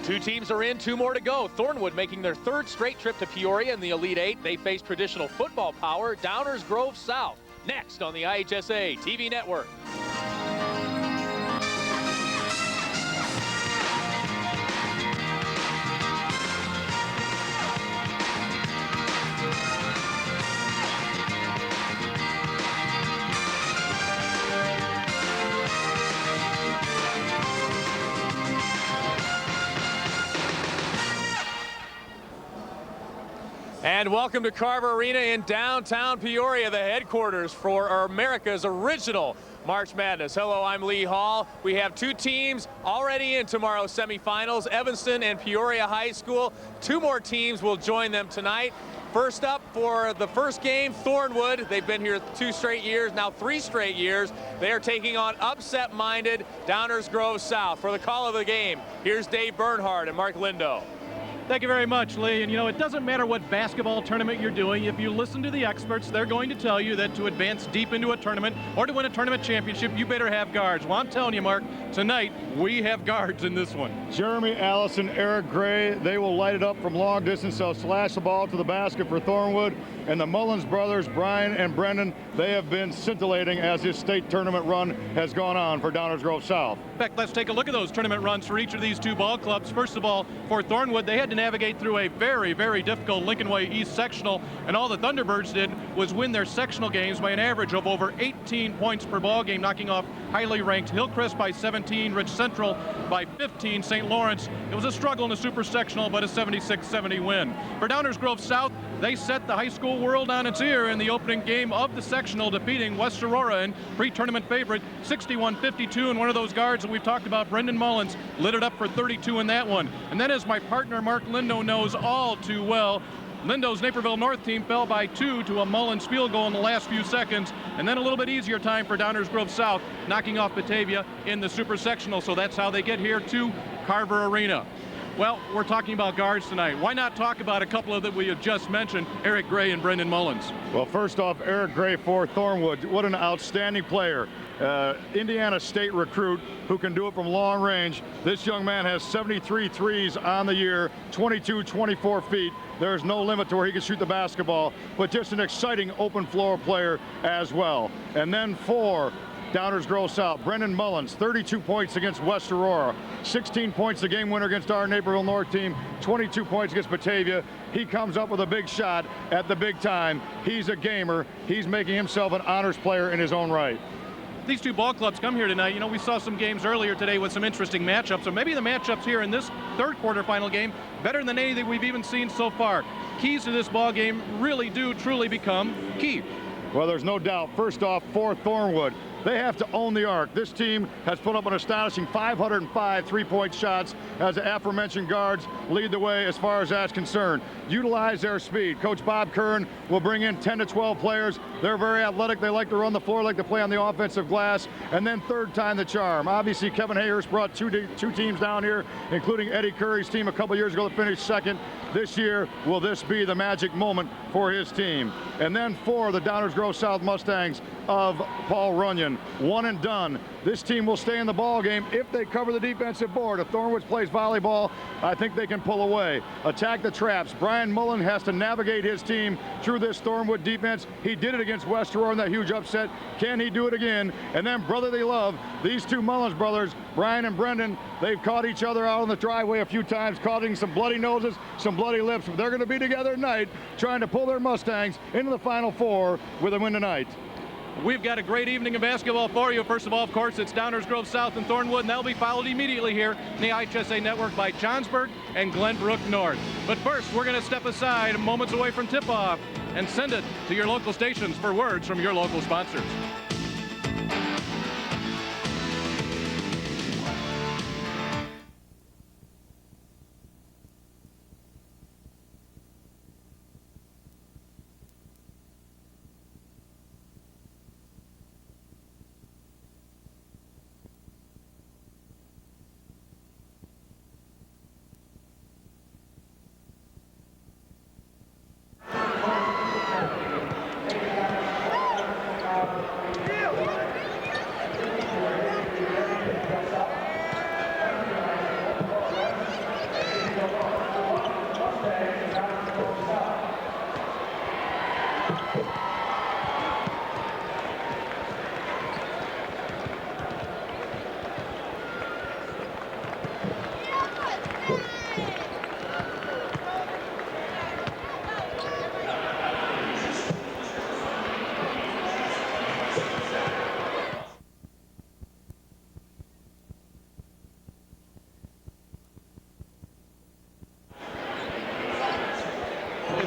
Two teams are in, two more to go. Thornwood making their third straight trip to Peoria in the Elite Eight. They face traditional football power, Downers Grove South. Next on the IHSA TV network. And welcome to Carver Arena in downtown Peoria, the headquarters for America's original March Madness. Hello, I'm Lee Hall. We have two teams already in tomorrow's semifinals, Evanston and Peoria High School. Two more teams will join them tonight. First up for the first game, Thornwood. They've been here 2 straight years, now 3 straight years. They are taking on upset-minded Downers Grove South. For the call of the game, here's Dave Bernhardt and Mark Lindo. Thank you very much, Lee. And you know, it doesn't matter what basketball tournament you're doing. If you listen to the experts, they're going to tell you that to advance deep into a tournament or to win a tournament championship, you better have guards. Well, I'm telling you, Mark, tonight we have guards in this one. Jeremy Allison, Eric Gray, they will light it up from long distance. They'll slash the ball to the basket for Thornwood. And the Mullins brothers, Brian and Brendan, they have been scintillating as this state tournament run has gone on for Downers Grove South. In fact, let's take a look at those tournament runs for each of these two ball clubs. First of all, for Thornwood, they had to navigate through a very, very difficult Lincoln Way East sectional, and all the Thunderbirds did was win their sectional games by an average of over 18 points per ball game, knocking off highly ranked Hillcrest by 17, Rich Central by 15, St. Lawrence. It was a struggle in the super sectional, but a 76-70 win. For Downers Grove South, they set the high school world on its ear in the opening game of the sectional, defeating West Aurora and pre-tournament favorite 61-52, and one of those guards that we've talked about, Brendan Mullins, lit it up for 32 in that one. And then, as my partner Mark Lindo knows all too well, Lindo's Naperville North team fell by 2 to a Mullins field goal in the last few seconds, and then a little bit easier time for Downers Grove South, knocking off Batavia in the super sectional. So that's how they get here to Carver Arena. Well, we're talking about guards tonight. Why not talk about a couple of that we have just mentioned, Eric Gray and Brendan Mullins? Well, first off, Eric Gray for Thornwood. What an outstanding player. Indiana State recruit who can do it from long range. This young man has 73 threes on the year, 22, 24 feet. There's no limit to where he can shoot the basketball, but just an exciting open floor player as well. And then for Downers Grove South, Brendan Mullins, 32 points against West Aurora, 16 points the game winner against our Naperville North team, 22 points against Batavia. He comes up with a big shot at the big time. He's a gamer. He's making himself an honors player in his own right. These two ball clubs come here tonight. You know, we saw some games earlier today with some interesting matchups, so maybe the matchups here in this third quarterfinal game better than any that we've even seen so far. Keys to this ball game really do truly become key. Well, there's no doubt. First off, for Thornwood, they have to own the arc. This team has put up an astonishing 505 three-point shots as the aforementioned guards lead the way as far as that's concerned. Utilize their speed. Coach Bob Kern will bring in 10 to 12 players. They're very athletic. They like to run the floor, like to play on the offensive glass. And then third time the charm. Obviously, Kevin Hayhurst brought two teams down here, including Eddie Curry's team a couple years ago that finished second. This year, will this be the magic moment for his team? And then for the Downers Grove South Mustangs of Paul Runyon, one and done. This team will stay in the ball game if they cover the defensive board. If Thornwood plays volleyball, I think they can pull away. Attack the traps. Brian Mullen has to navigate his team through this Thornwood defense. He did it against West Aurora in that huge upset. Can he do it again? And then brotherly love, these two Mullins brothers, Brian and Brendan, they've caught each other out on the driveway a few times, causing some bloody noses, some bloody lips. They're going to be together tonight, trying to pull their Mustangs into the Final Four with a win tonight. We've got a great evening of basketball for you. First of all, of course, it's Downers Grove South and Thornwood, and that'll be followed immediately here in the IHSA network by Johnsburg and Glenbrook North. But first, we're going to step aside moments away from tip-off and send it to your local stations for words from your local sponsors.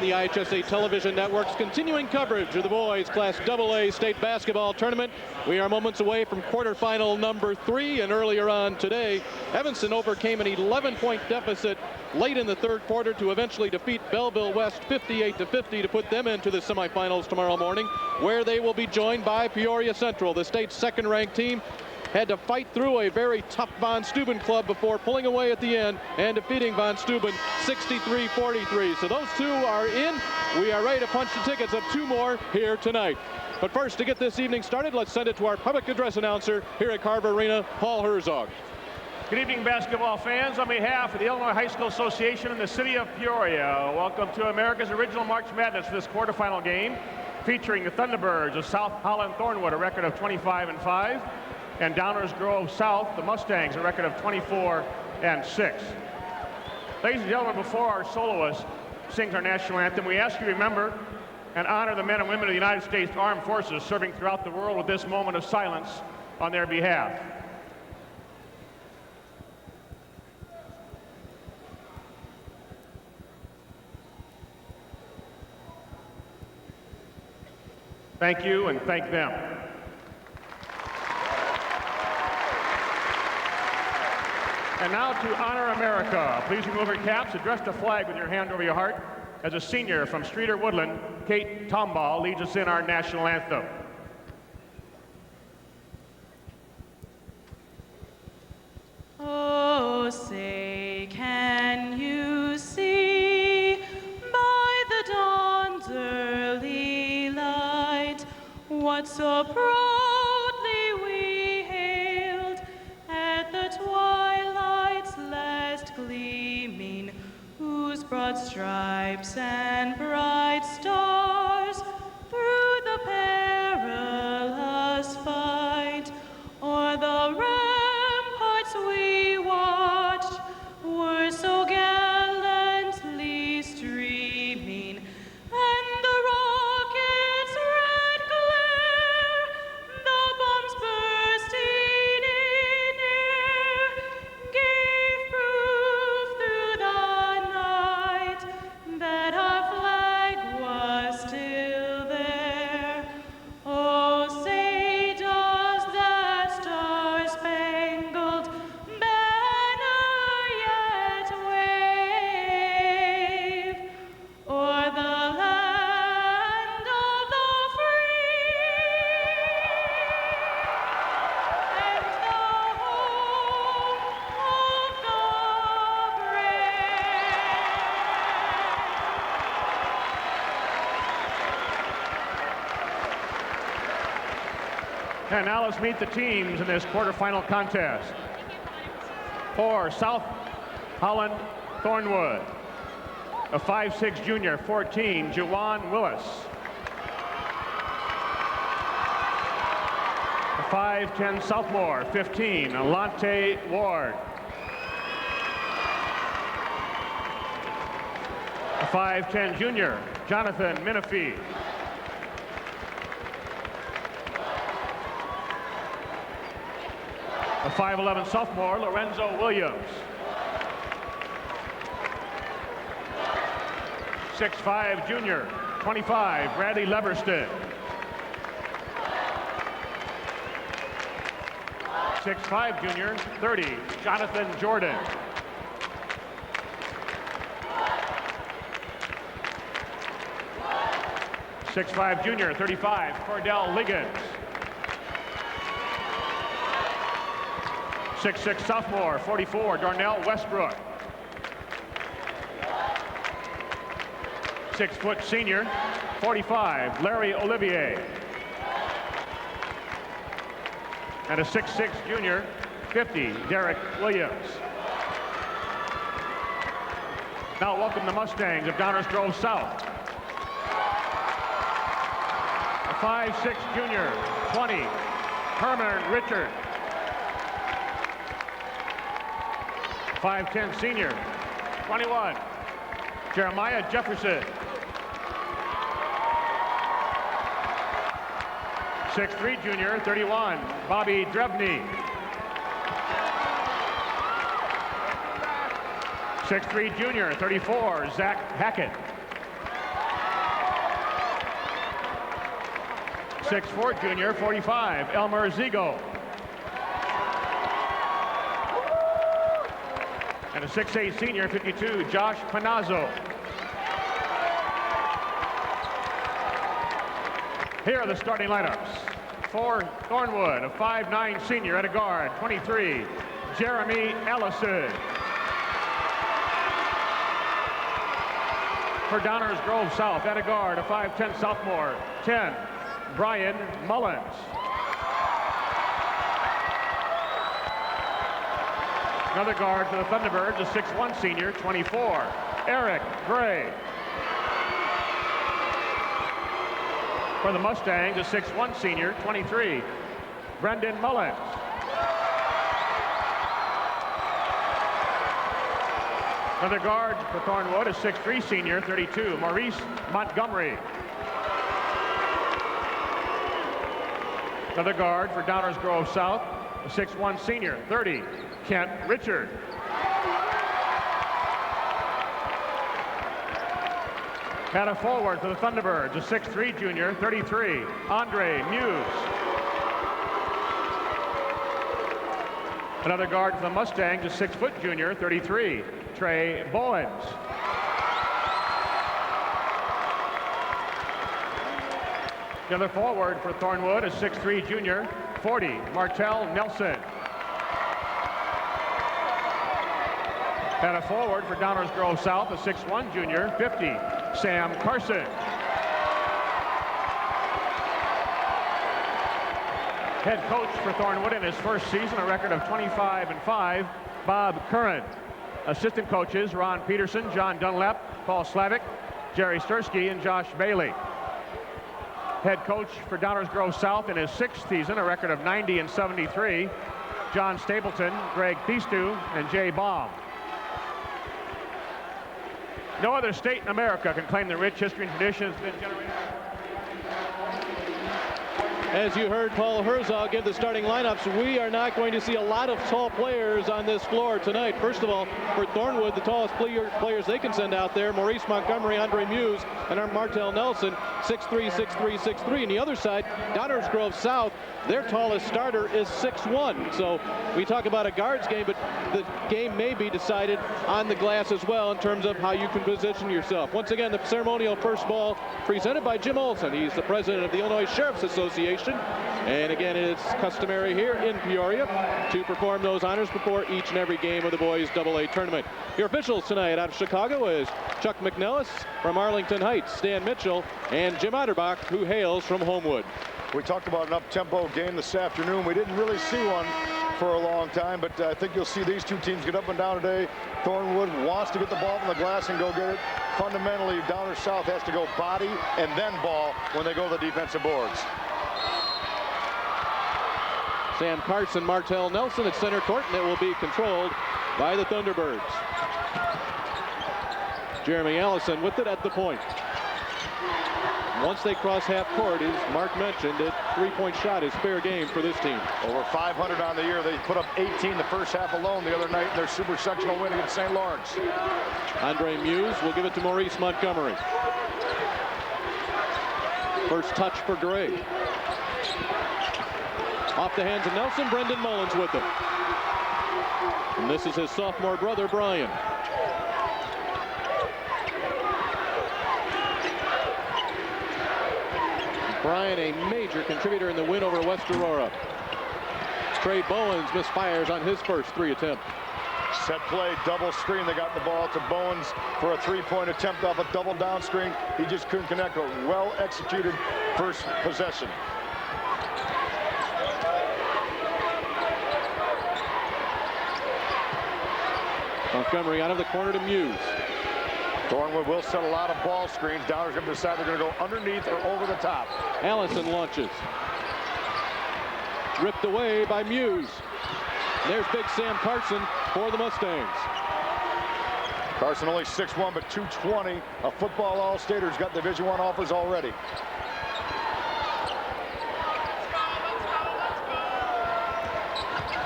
the IHSA television networks, continuing coverage of the boys Class AA state basketball tournament. We are moments away from quarterfinal number 3, and earlier on today, Evanston overcame an 11-point deficit late in the third quarter to eventually defeat Belleville West 58-50 to put them into the semifinals tomorrow morning, where they will be joined by Peoria Central, the state's second-ranked team. Had to fight through a very tough Von Steuben club before pulling away at the end and defeating Von Steuben 63-43. So those two are in. We are ready to punch the tickets of 2 more here tonight. But first, to get this evening started, let's send it to our public address announcer here at Carver Arena, Paul Herzog. Good evening, basketball fans. On behalf of the Illinois High School Association and the city of Peoria, welcome to America's original March Madness for this quarterfinal game, featuring the Thunderbirds of South Holland Thornwood, a record of 25-5. And Downers Grove South, the Mustangs, a record of 24-6. Ladies and gentlemen, before our soloist sings our national anthem, we ask you to remember and honor the men and women of the United States Armed Forces serving throughout the world with this moment of silence on their behalf. Thank you, and thank them. And now to honor America. Please remove your caps, address the flag with your hand over your heart. As a senior from Streeter Woodland, Kate Tomball leads us in our national anthem. Oh, say, can you see by the dawn's early light what so proudly we hailed at the twilight's last gleaming, whose broad stripes and bright stars through the perilous fight o'er the ramparts we watched were so gallantly streaming, and the rocket's red glare, the bombs bursting in air, gave proof through the night that our flag was still there. Oh, say does that star-spangled banner yet wave o'er the land of the free and the home of the brave? And now let's meet the teams in this quarterfinal contest. For South Holland Thornwood, a 5'6" junior, 14, Juwan Willis. A 5'10" sophomore, 15, Alante Ward. A 5'10" junior, Jonathan Minifee. A 5'11" sophomore, Lorenzo Williams. 6'5" junior, 25, Bradley Leverston. 6'5" junior, 30, Jonathan Jordan. 6'5" junior, 35, Cordell Liggins. 6'6" sophomore, 44, Darnell Westbrook. 6' senior, 45, Larry Olivier. And a 6'6" junior, 50, Derek Williams. Now welcome the Mustangs of Downers Grove South. A 5'6" junior, 20, Herman Richard. 5'10" senior, 21, Jeremiah Jefferson. 6'3" junior, 31, Bobby Drebney. 6'3" junior, 34, Zach Hackett. 6'4" junior, 45, Elmer Zigo. And a 6'8" senior, 52, Josh Panazzo. Here are the starting lineups. For Thornwood, a 5'9" senior at a guard, 23, Jeremy Ellison. For Downers Grove South at a guard, a 5'10" sophomore, 10, Brian Mullins. Another guard for the Thunderbirds, a 6'1" senior, 24, Eric Gray. For the Mustangs, a 6'1" senior, 23, Brendan Mullins. Another guard for Thornwood, a 6'3" senior, 32, Maurice Montgomery. Another guard for Downers Grove South, a 6'1" senior, 30, Kent Richard. And a forward for the Thunderbirds, a 6'3" junior, 33, Andre Muse. Another guard for the Mustangs, a 6' junior, 33, Trey Bowens. The other forward for Thornwood, a 6'3" junior, 40, Martell Nelson. And a forward for Downers Grove South, a 6'1" junior, 50, Sam Carson. Head coach for Thornwood in his first season, a record of 25-5, Bob Curran. Assistant coaches, Ron Peterson, John Dunlap, Paul Slavic, Jerry Stursky, and Josh Bailey. Head coach for Downers Grove South in his sixth season, a record of 90-73, John Stapleton, Greg Thistu, and Jay Baum. No other state in America can claim the rich history and tradition that's been generated. As you heard Paul Herzog give the starting lineups, we are not going to see a lot of tall players on this floor tonight. First of all, for Thornwood, the tallest players they can send out there, Maurice Montgomery, Andre Muse, and Martell Nelson, 6'3", 6'3", 6'3". And the other side, Downers Grove South, their tallest starter is 6'1". So we talk about a guards game, but the game may be decided on the glass as well in terms of how you can position yourself. Once again, the ceremonial first ball presented by Jim Olson. He's the president of the Illinois Sheriff's Association. And again, it's customary here in Peoria to perform those honors before each and every game of the boys AA tournament. Your officials tonight out of Chicago is Chuck McNellis from Arlington Heights, Stan Mitchell, and Jim Otterbach, who hails from Homewood. We talked about an up-tempo game this afternoon. We didn't really see one for a long time, but I think you'll see these two teams get up and down today. Thornwood wants to get the ball from the glass and go get it. Fundamentally, Downers South has to go body and then ball when they go to the defensive boards. Sam Carson, Martell Nelson at center court, and it will be controlled by the Thunderbirds. Jeremy Allison with it at the point. Once they cross half court, as Mark mentioned, a three-point shot is fair game for this team. Over 500 on the year. They put up 18 the first half alone the other night in their super sectional win against St. Lawrence. Andre Muse will give it to Maurice Montgomery. First touch for Gray. Off the hands of Nelson, Brendan Mullins with it. And this is his sophomore brother, Brian. Brian, a major contributor in the win over West Aurora. Trey Bowens misfires on his first three attempt. Set play, double screen. They got the ball to Bowens for a three-point attempt off a double down screen. He just couldn't connect. A well-executed first possession. Montgomery out of the corner to Muse. Thornwood will set a lot of ball screens. Downers going to decide they're going to go underneath or over the top. Allison launches. Ripped away by Muse. There's big Sam Carson for the Mustangs. Carson only 6'1", but 220. A football all-stater's got Division I offers already.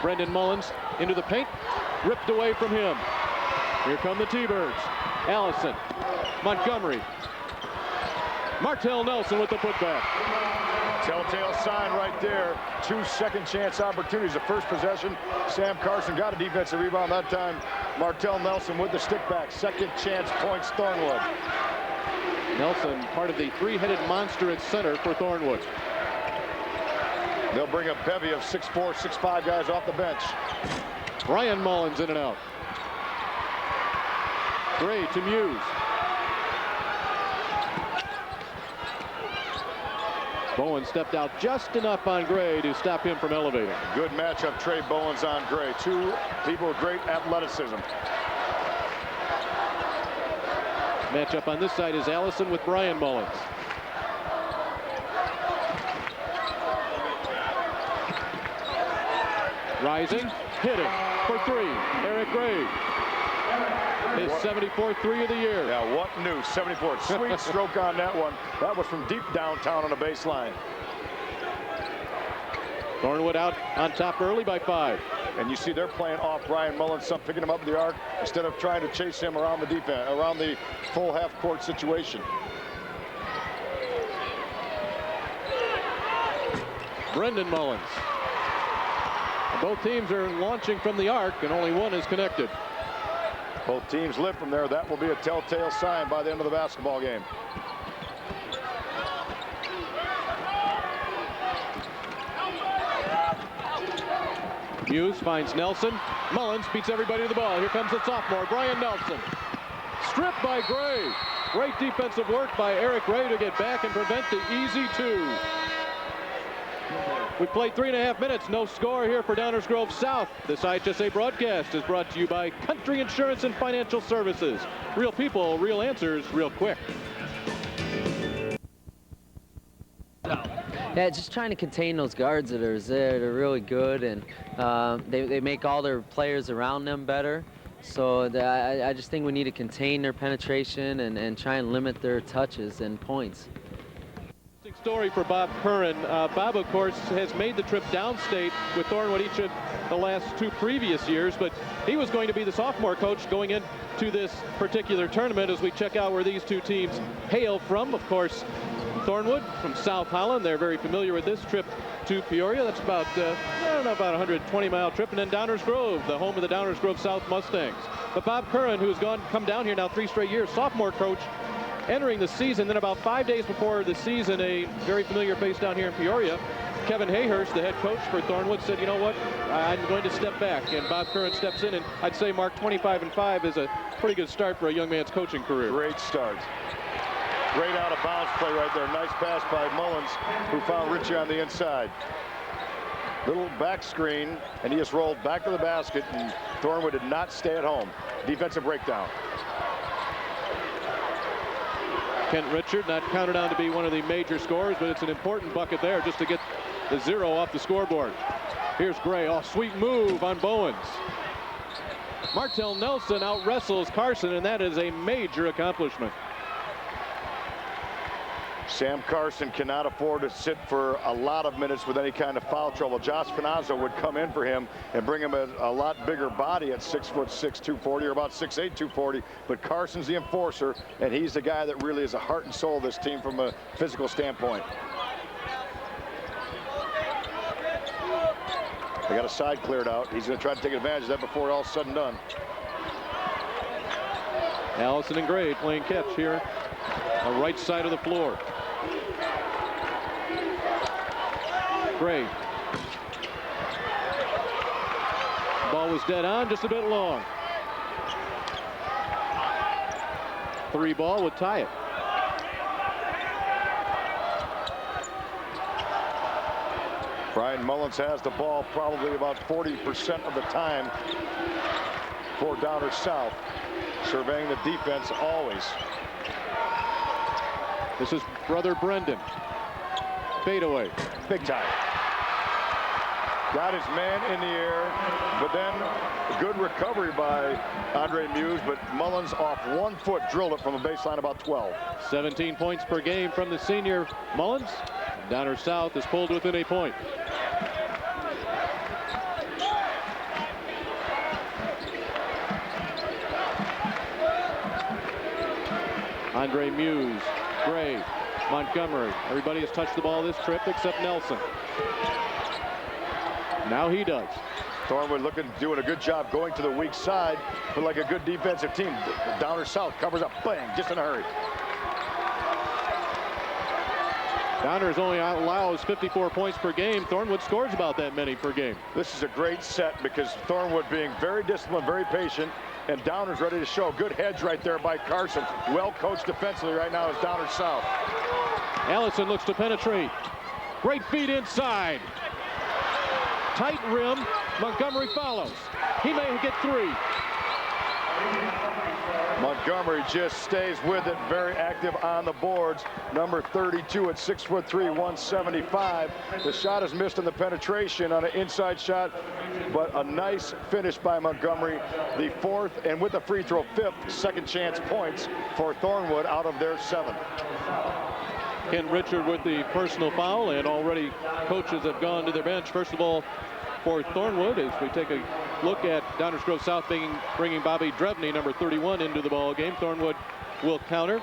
Brendan Mullins into the paint. Ripped away from him. Here come the T-Birds. Allison, Montgomery, Martell Nelson with the putback. Telltale sign right there. 2 second chance opportunities. The first possession, Sam Carson got a defensive rebound that time. Martell Nelson with the stick back. Second chance points Thornwood. Nelson, part of the three-headed monster at center for Thornwood. They'll bring a bevy of 6'4", 6'5" guys off the bench. Brian Mullins in and out. Gray to Muse. Bowen stepped out just enough on Gray to stop him from elevating. Good matchup, Trey Bowens on Gray. 2 people with great athleticism. Matchup on this side is Allison with Brian Mullins. Rising, hitting for 3. Eric Gray. His 74th three of the year. Yeah, what new 74. Sweet stroke on that one. That was from deep downtown on the baseline. Thornwood out on top early by 5. And you see they're playing off Brian Mullins, picking him up in the arc instead of trying to chase him around the defense, around the full half-court situation. Brendan Mullins. Both teams are launching from the arc, and only one is connected. Both teams live from there. That will be a telltale sign by the end of the basketball game. Muse finds Nelson. Mullins beats everybody to the ball. Here comes the sophomore, Brian Nelson. Stripped by Gray. Great defensive work by Eric Gray to get back and prevent the easy 2. We played 3.5 minutes. No score here for Downers Grove South. This IHSA broadcast is brought to you by Country Insurance and Financial Services. Real people, real answers, real quick. Yeah, just trying to contain those guards that are there. They're really good, and they make all their players around them better. So I just think we need to contain their penetration and try and limit their touches and points. Story for Bob Curran. Bob, of course, has made the trip downstate with Thornwood each of the last 2 previous years, but he was going to be the sophomore coach going into this particular tournament as we check out where these 2 teams hail from. Of course, Thornwood from South Holland. They're very familiar with this trip to Peoria. That's about, about a 120-mile trip. And then Downers Grove, the home of the Downers Grove South Mustangs. But Bob Curran, who's come down here now 3 straight years, sophomore coach, entering the season. Then about 5 days before the season, a very familiar face down here in Peoria, Kevin Hayhurst, the head coach for Thornwood, said, you know what, I'm going to step back. And Bob Curran steps in, and I'd say Mark 25-5 is a pretty good start for a young man's coaching career. Great start. Great out of bounds play right there. Nice pass by Mullins, who found Richie on the inside. Little back screen, and he just rolled back to the basket, and Thornwood did not stay at home. Defensive breakdown. Kent Richard not counted on to be one of the major scorers, but it's an important bucket there just to get the 0 off the scoreboard. Here's Gray. Oh, sweet move on Bowens. Martell Nelson out wrestles Carson, and that is a major accomplishment. Sam Carson cannot afford to sit for a lot of minutes with any kind of foul trouble. Josh Finazzo would come in for him and bring him a lot bigger body at 6'6", 240, or about 6'8", 240. But Carson's the enforcer, and he's the guy that really is the heart and soul of this team from a physical standpoint. They got a side cleared out. He's going to try to take advantage of that before all's said and done. Allison and Gray playing catch here on the right side of the floor. Gray. Ball was dead on, just a bit long. 3 ball would tie it. Brian Mullins has the ball probably about 40% of the time for Downers South. Surveying the defense always. This is brother Brendan. Fade away. Big time. Got his man in the air, but then a good recovery by Andre Muse, but Mullins off 1 foot drilled it from a baseline about 12. 17 points per game from the senior Mullins. Downers South is pulled within a point. Andre Muse, Gray, Montgomery. Everybody has touched the ball this trip except Nelson. Now he does. Thornwood doing a good job going to the weak side, but like a good defensive team. Downer South covers up, bang, just in a hurry. Downers only allows 54 points per game. Thornwood scores about that many per game. This is a great set because Thornwood being very disciplined, very patient, and Downer's ready to show. Good hedge right there by Carson. Well coached defensively right now is Downer South. Allison looks to penetrate. Great feed inside. Tight rim. Montgomery follows. He may get 3. Montgomery just stays with it, very active on the boards. Number 32 at 6'3", 175. The shot is missed in the penetration on an inside shot, but a nice finish by Montgomery. The 4th, and with the free throw, 5th second chance points for Thornwood out of their 7. Ken Richard with the personal foul, and already coaches have gone to their bench. First of all, for Thornwood, as we take a look at Downers Grove South bringing Bobby Drevny, number 31, into the ball game. Thornwood will counter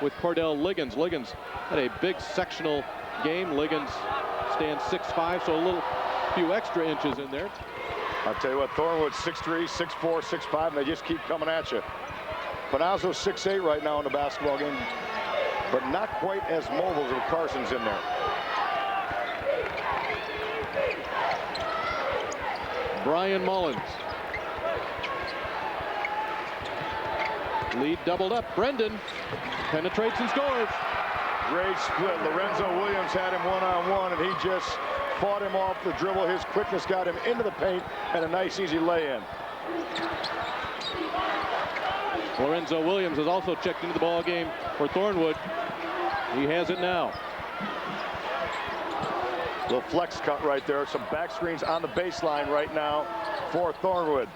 with Cordell Liggins. Liggins had a big sectional game. Liggins stands 6'5", so a few extra inches in there. I'll tell you what, Thornwood 6'3", 6'4", 6'5", and they just keep coming at you. Panazzo's 6'8" right now in the basketball game, but not quite as mobile as Carson's in there. Brian Mullins. Lead doubled up. Brendan penetrates and scores. Great split. Lorenzo Williams had him one-on-one, and he just fought him off the dribble. His quickness got him into the paint, and a nice, easy lay-in. Lorenzo Williams has also checked into the ball game for Thornwood. He has it now. Little flex cut right there. Some back screens on the baseline right now for Thornwood.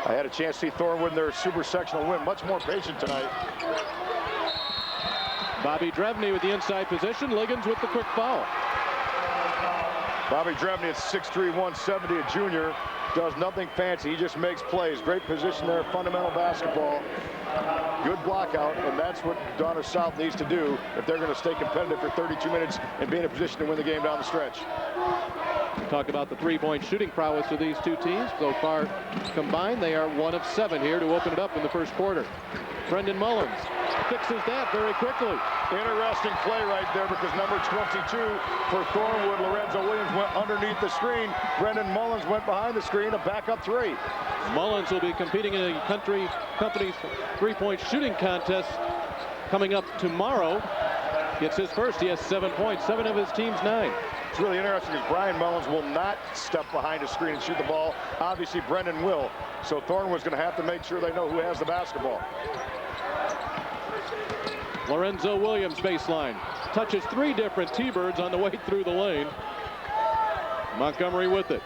I had a chance to see Thornwood in their super sectional win. Much more patient tonight. Bobby Drevny with the inside position. Liggins with the quick foul. Bobby Drevny at 6'3", 170, a junior. Does nothing fancy. He just makes plays. Great position there. Fundamental basketball. Good block out, and that's what Downer South needs to do if they're going to stay competitive for 32 minutes and be in a position to win the game down the stretch. We talk about the three-point shooting prowess of these two teams. So far combined, they are 1 of 7 here to open it up in the first quarter. Brendan Mullins fixes that very quickly. Interesting play right there because number 22 for Thornwood, Lorenzo Williams, went underneath the screen. Brendan Mullins went behind the screen, a backup 3. Mullins will be competing in a company's three-point shooting contest coming up tomorrow. Gets his first. He has 7 points, 7 of his team's 9. It's really interesting because Brian Mullins will not step behind a screen and shoot the ball. Obviously, Brendan will. So Thornwood's going to have to make sure they know who has the basketball. Lorenzo Williams baseline. Touches 3 different T-Birds on the way through the lane. Montgomery with it.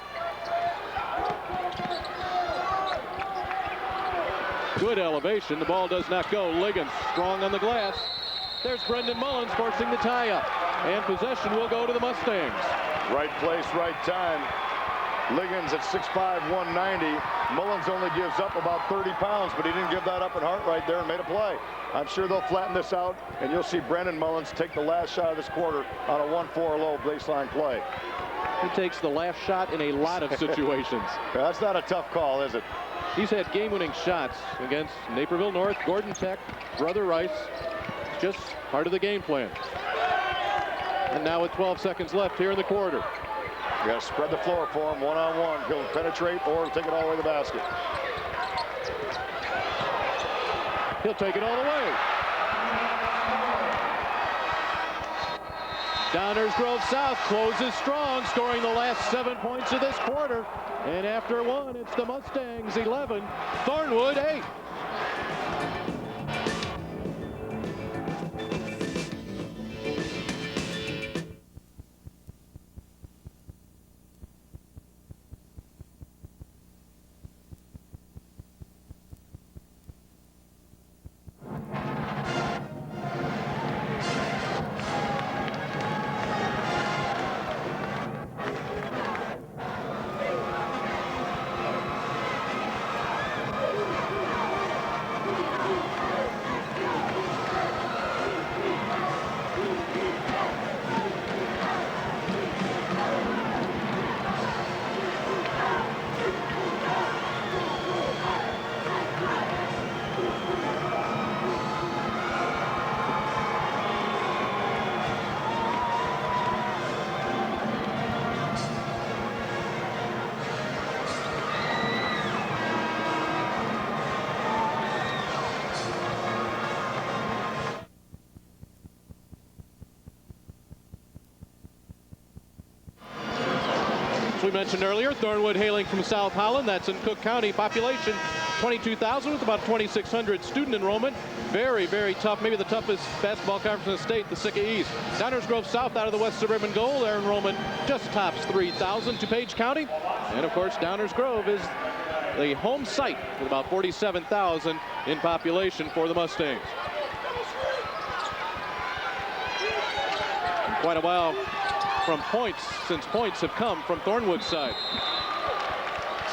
Good elevation. The ball does not go. Liggins strong on the glass. There's Brendan Mullins forcing the tie-up. And possession will go to the Mustangs. Right place, right time. Liggins at 6'5", 190. Mullins only gives up about 30 pounds, but he didn't give that up in heart right there and made a play. I'm sure they'll flatten this out, and you'll see Brendan Mullins take the last shot of this quarter on a 1-4 low baseline play. He takes the last shot in a lot of situations. That's not a tough call, is it? He's had game-winning shots against Naperville North, Gordon Tech, Brother Rice. It's just part of the game plan. And now with 12 seconds left here in the quarter. You got to spread the floor for him one-on-one. He'll penetrate or take it all the way to the basket. He'll take it all the way. Downers Grove South closes strong, scoring the last 7 points of this quarter. And after 1, it's the Mustangs 11, Thornwood 8. we mentioned earlier, Thornwood hailing from South Holland. That's in Cook County. Population 22,000 with about 2,600 student enrollment. Very, very tough. Maybe the toughest basketball conference in the state, the SICA East. Downers Grove South out of the West Suburban Goal. Their enrollment just tops 3,000. DuPage County. And of course, Downers Grove is the home site with about 47,000 in population for the Mustangs. In quite a while from points, since points have come from Thornwood's side.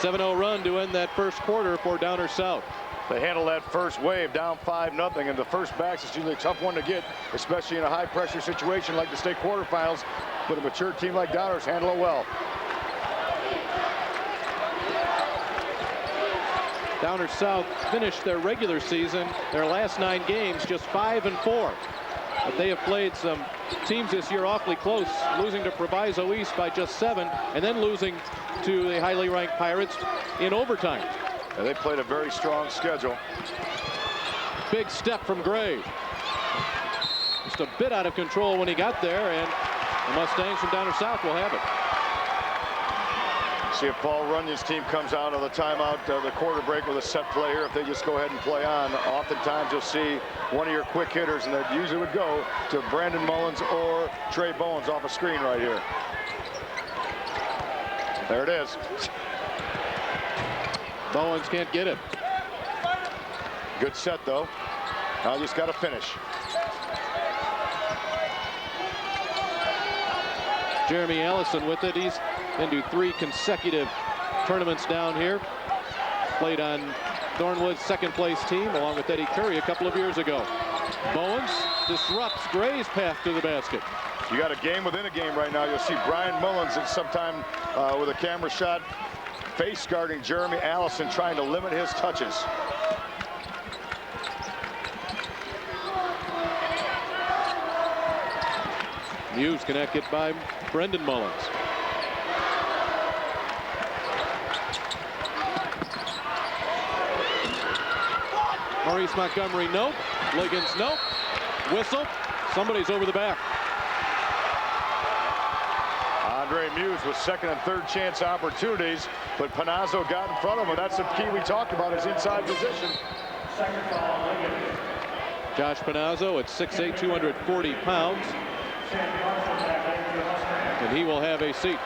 7-0 run to end that first quarter for Downers South. They handle that first wave down 5-0, and the first backs is usually a tough one to get, especially in a high-pressure situation like the state quarterfinals. But a mature team like Downers handle it well. Downers South finished their regular season, their last 9 games, just 5-4. But they have played some teams this year awfully close, losing to Proviso East by just 7, and then losing to the highly ranked Pirates in overtime. And they played a very strong schedule. Big step from Gray. Just a bit out of control when he got there, and the Mustangs from Downers South will have it. See if Paul Runyon's team comes out of the timeout, the quarter break with a set play here. If they just go ahead and play on, oftentimes you'll see one of your quick hitters, and that usually would go to Brandon Mullins or Trey Bowens off a screen right here. There it is. Bowens can't get it. Good set, though. Now you just got to finish. Jeremy Allison with it. He's into 3 consecutive tournaments down here. Played on Thornwood's second place team along with Eddie Curry a couple of years ago. Bowens disrupts Gray's path to the basket. You got a game within a game right now. You'll see Brian Mullins at sometime with a camera shot face guarding Jeremy Allison, trying to limit his touches. Muse connected by Brendan Mullins. Maurice Montgomery, nope. Liggins, nope. Whistle. Somebody's over the back. Andre Muse with second and third chance opportunities, but Panazzo got in front of him. That's the key we talked about, his inside position. Josh Panazzo at 6'8", 240 pounds. And he will have a seat.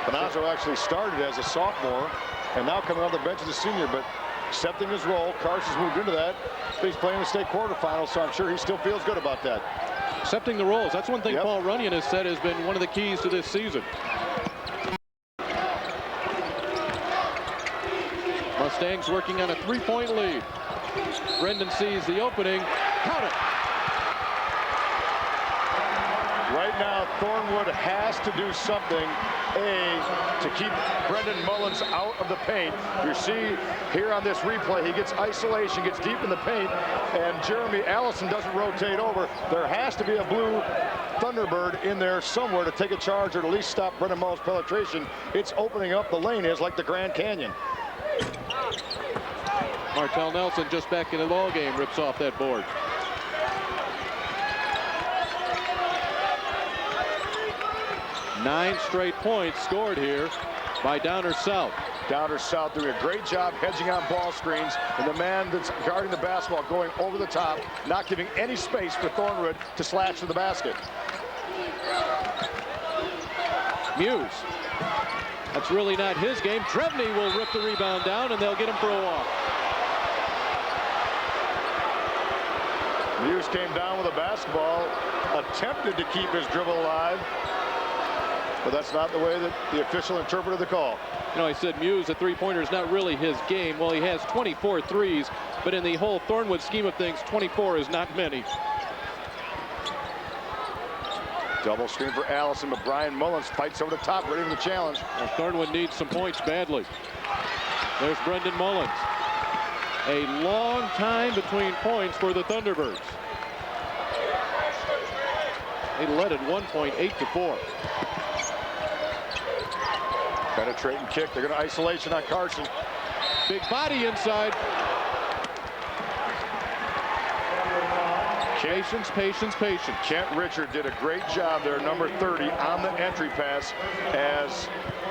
Panazzo actually started as a sophomore and now coming off the bench as a senior, but accepting his role. Carson's moved into that. He's playing the state quarterfinals, so I'm sure he still feels good about that. Accepting the roles. That's one thing Paul Runyon has said has been one of the keys to this season. Mustangs working on a 3-point lead. Brendan sees the opening. Count it. Right now, Thornwood has to do something, to keep Brendan Mullins out of the paint. You see here on this replay, he gets isolation, gets deep in the paint, and Jeremy Allison doesn't rotate over. There has to be a blue Thunderbird in there somewhere to take a charge or at least stop Brendan Mullins' penetration. It's opening up. The lane is like the Grand Canyon. Martell Nelson just back in the ball game, rips off that board. Nine straight points scored here by Downers South. Downers South doing a great job hedging on ball screens, and the man that's guarding the basketball going over the top, not giving any space for Thornwood to slash to the basket. Muse. That's really not his game. Drevny will rip the rebound down, and they'll get him for a walk. Muse came down with a basketball, attempted to keep his dribble alive, but that's not the way that the official interpreted the call. You know, I said Muse, a three-pointer, is not really his game. Well, he has 24 threes, but in the whole Thornwood scheme of things, 24 is not many. Double screen for Allison, but Brian Mullins fights over the top, ready for the challenge. Well, Thornwood needs some points badly. There's Brendan Mullins. A long time between points for the Thunderbirds. They led at one point, 8-4. Penetrating kick. They're going to isolation on Carson. Big body inside. Patience, patience, patience. Kent Richard did a great job there, number 30, on the entry pass as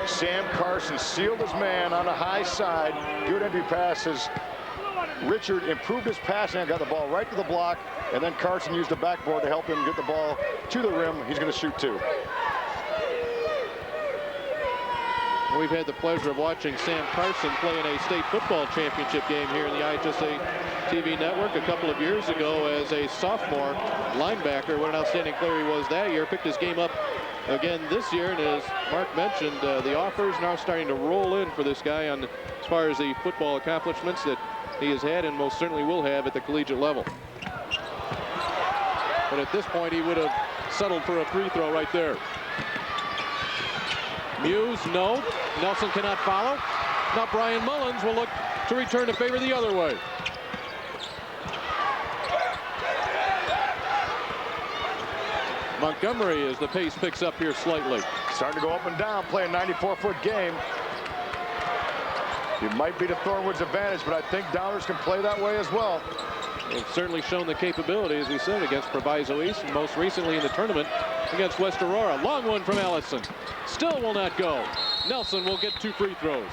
Sam Carson sealed his man on the high side. Good entry passes. Richard improved his passing and got the ball right to the block, and then Carson used the backboard to help him get the ball to the rim. He's going to shoot 2. We've had the pleasure of watching Sam Carson play in a state football championship game here in the IHSA TV network a couple of years ago as a sophomore linebacker. What an outstanding player he was that year. Picked his game up again this year, and as Mark mentioned, the offers now starting to roll in for this guy on as far as the football accomplishments that he has had and most certainly will have at the collegiate level. But at this point, he would have settled for a free throw right there. Muse, no. Nelson cannot follow. Now Brian Mullins will look to return the favor the other way. Montgomery, as the pace picks up here slightly. Starting to go up and down, playing 94-foot game. It might be to Thornwood's advantage, but I think Downers can play that way as well. They've certainly shown the capability, as we said, against Proviso East, and most recently in the tournament against West Aurora. Long one from Allison. Still will not go. Nelson will get 2 free throws.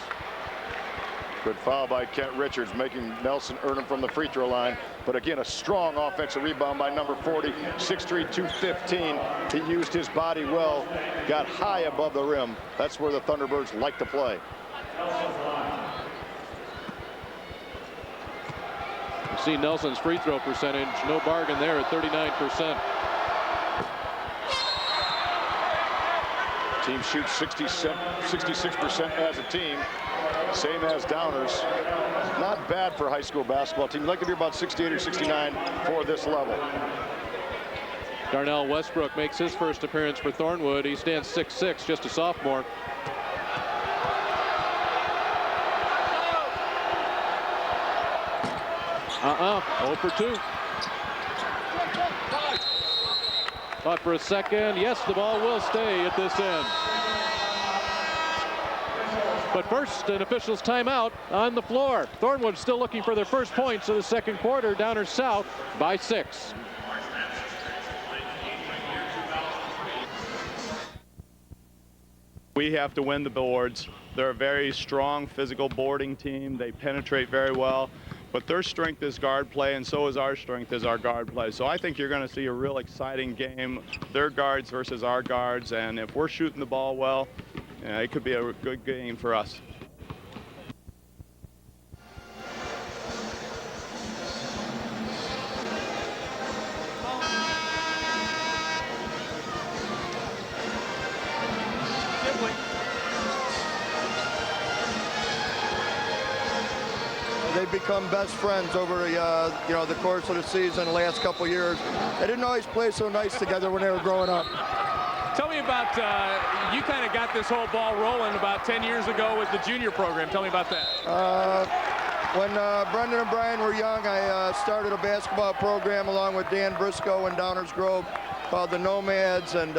Good foul by Kent Richards, making Nelson earn him from the free throw line. But again, a strong offensive rebound by number 40, 6'3", 215. He used his body well, got high above the rim. That's where the Thunderbirds like to play. You see Nelson's free throw percentage, no bargain there at 39%. Team shoots 66% as a team, same as Downers. Not bad for a high school basketball team. You'd like to be about 68 or 69 for this level. Darnell Westbrook makes his first appearance for Thornwood. He stands 6'6", just a sophomore. Oh for 2. Thought for a second. Yes, the ball will stay at this end. But first, an official's timeout on the floor. Thornwood still looking for their first points of the second quarter. Downers South by 6. We have to win the boards. They're a very strong physical boarding team. They penetrate very well, but their strength is guard play, and so is our strength is our guard play. So I think you're going to see a real exciting game, their guards versus our guards, and if we're shooting the ball well, it could be a good game for us. They've become best friends over the course of the season, the last couple of years. They didn't always play so nice together when they were growing up. Tell me about, you kind of got this whole ball rolling about 10 years ago with the junior program. Tell me about that. When Brendan and Brian were young, I started a basketball program along with Dan Briscoe in Downers Grove called the Nomads, and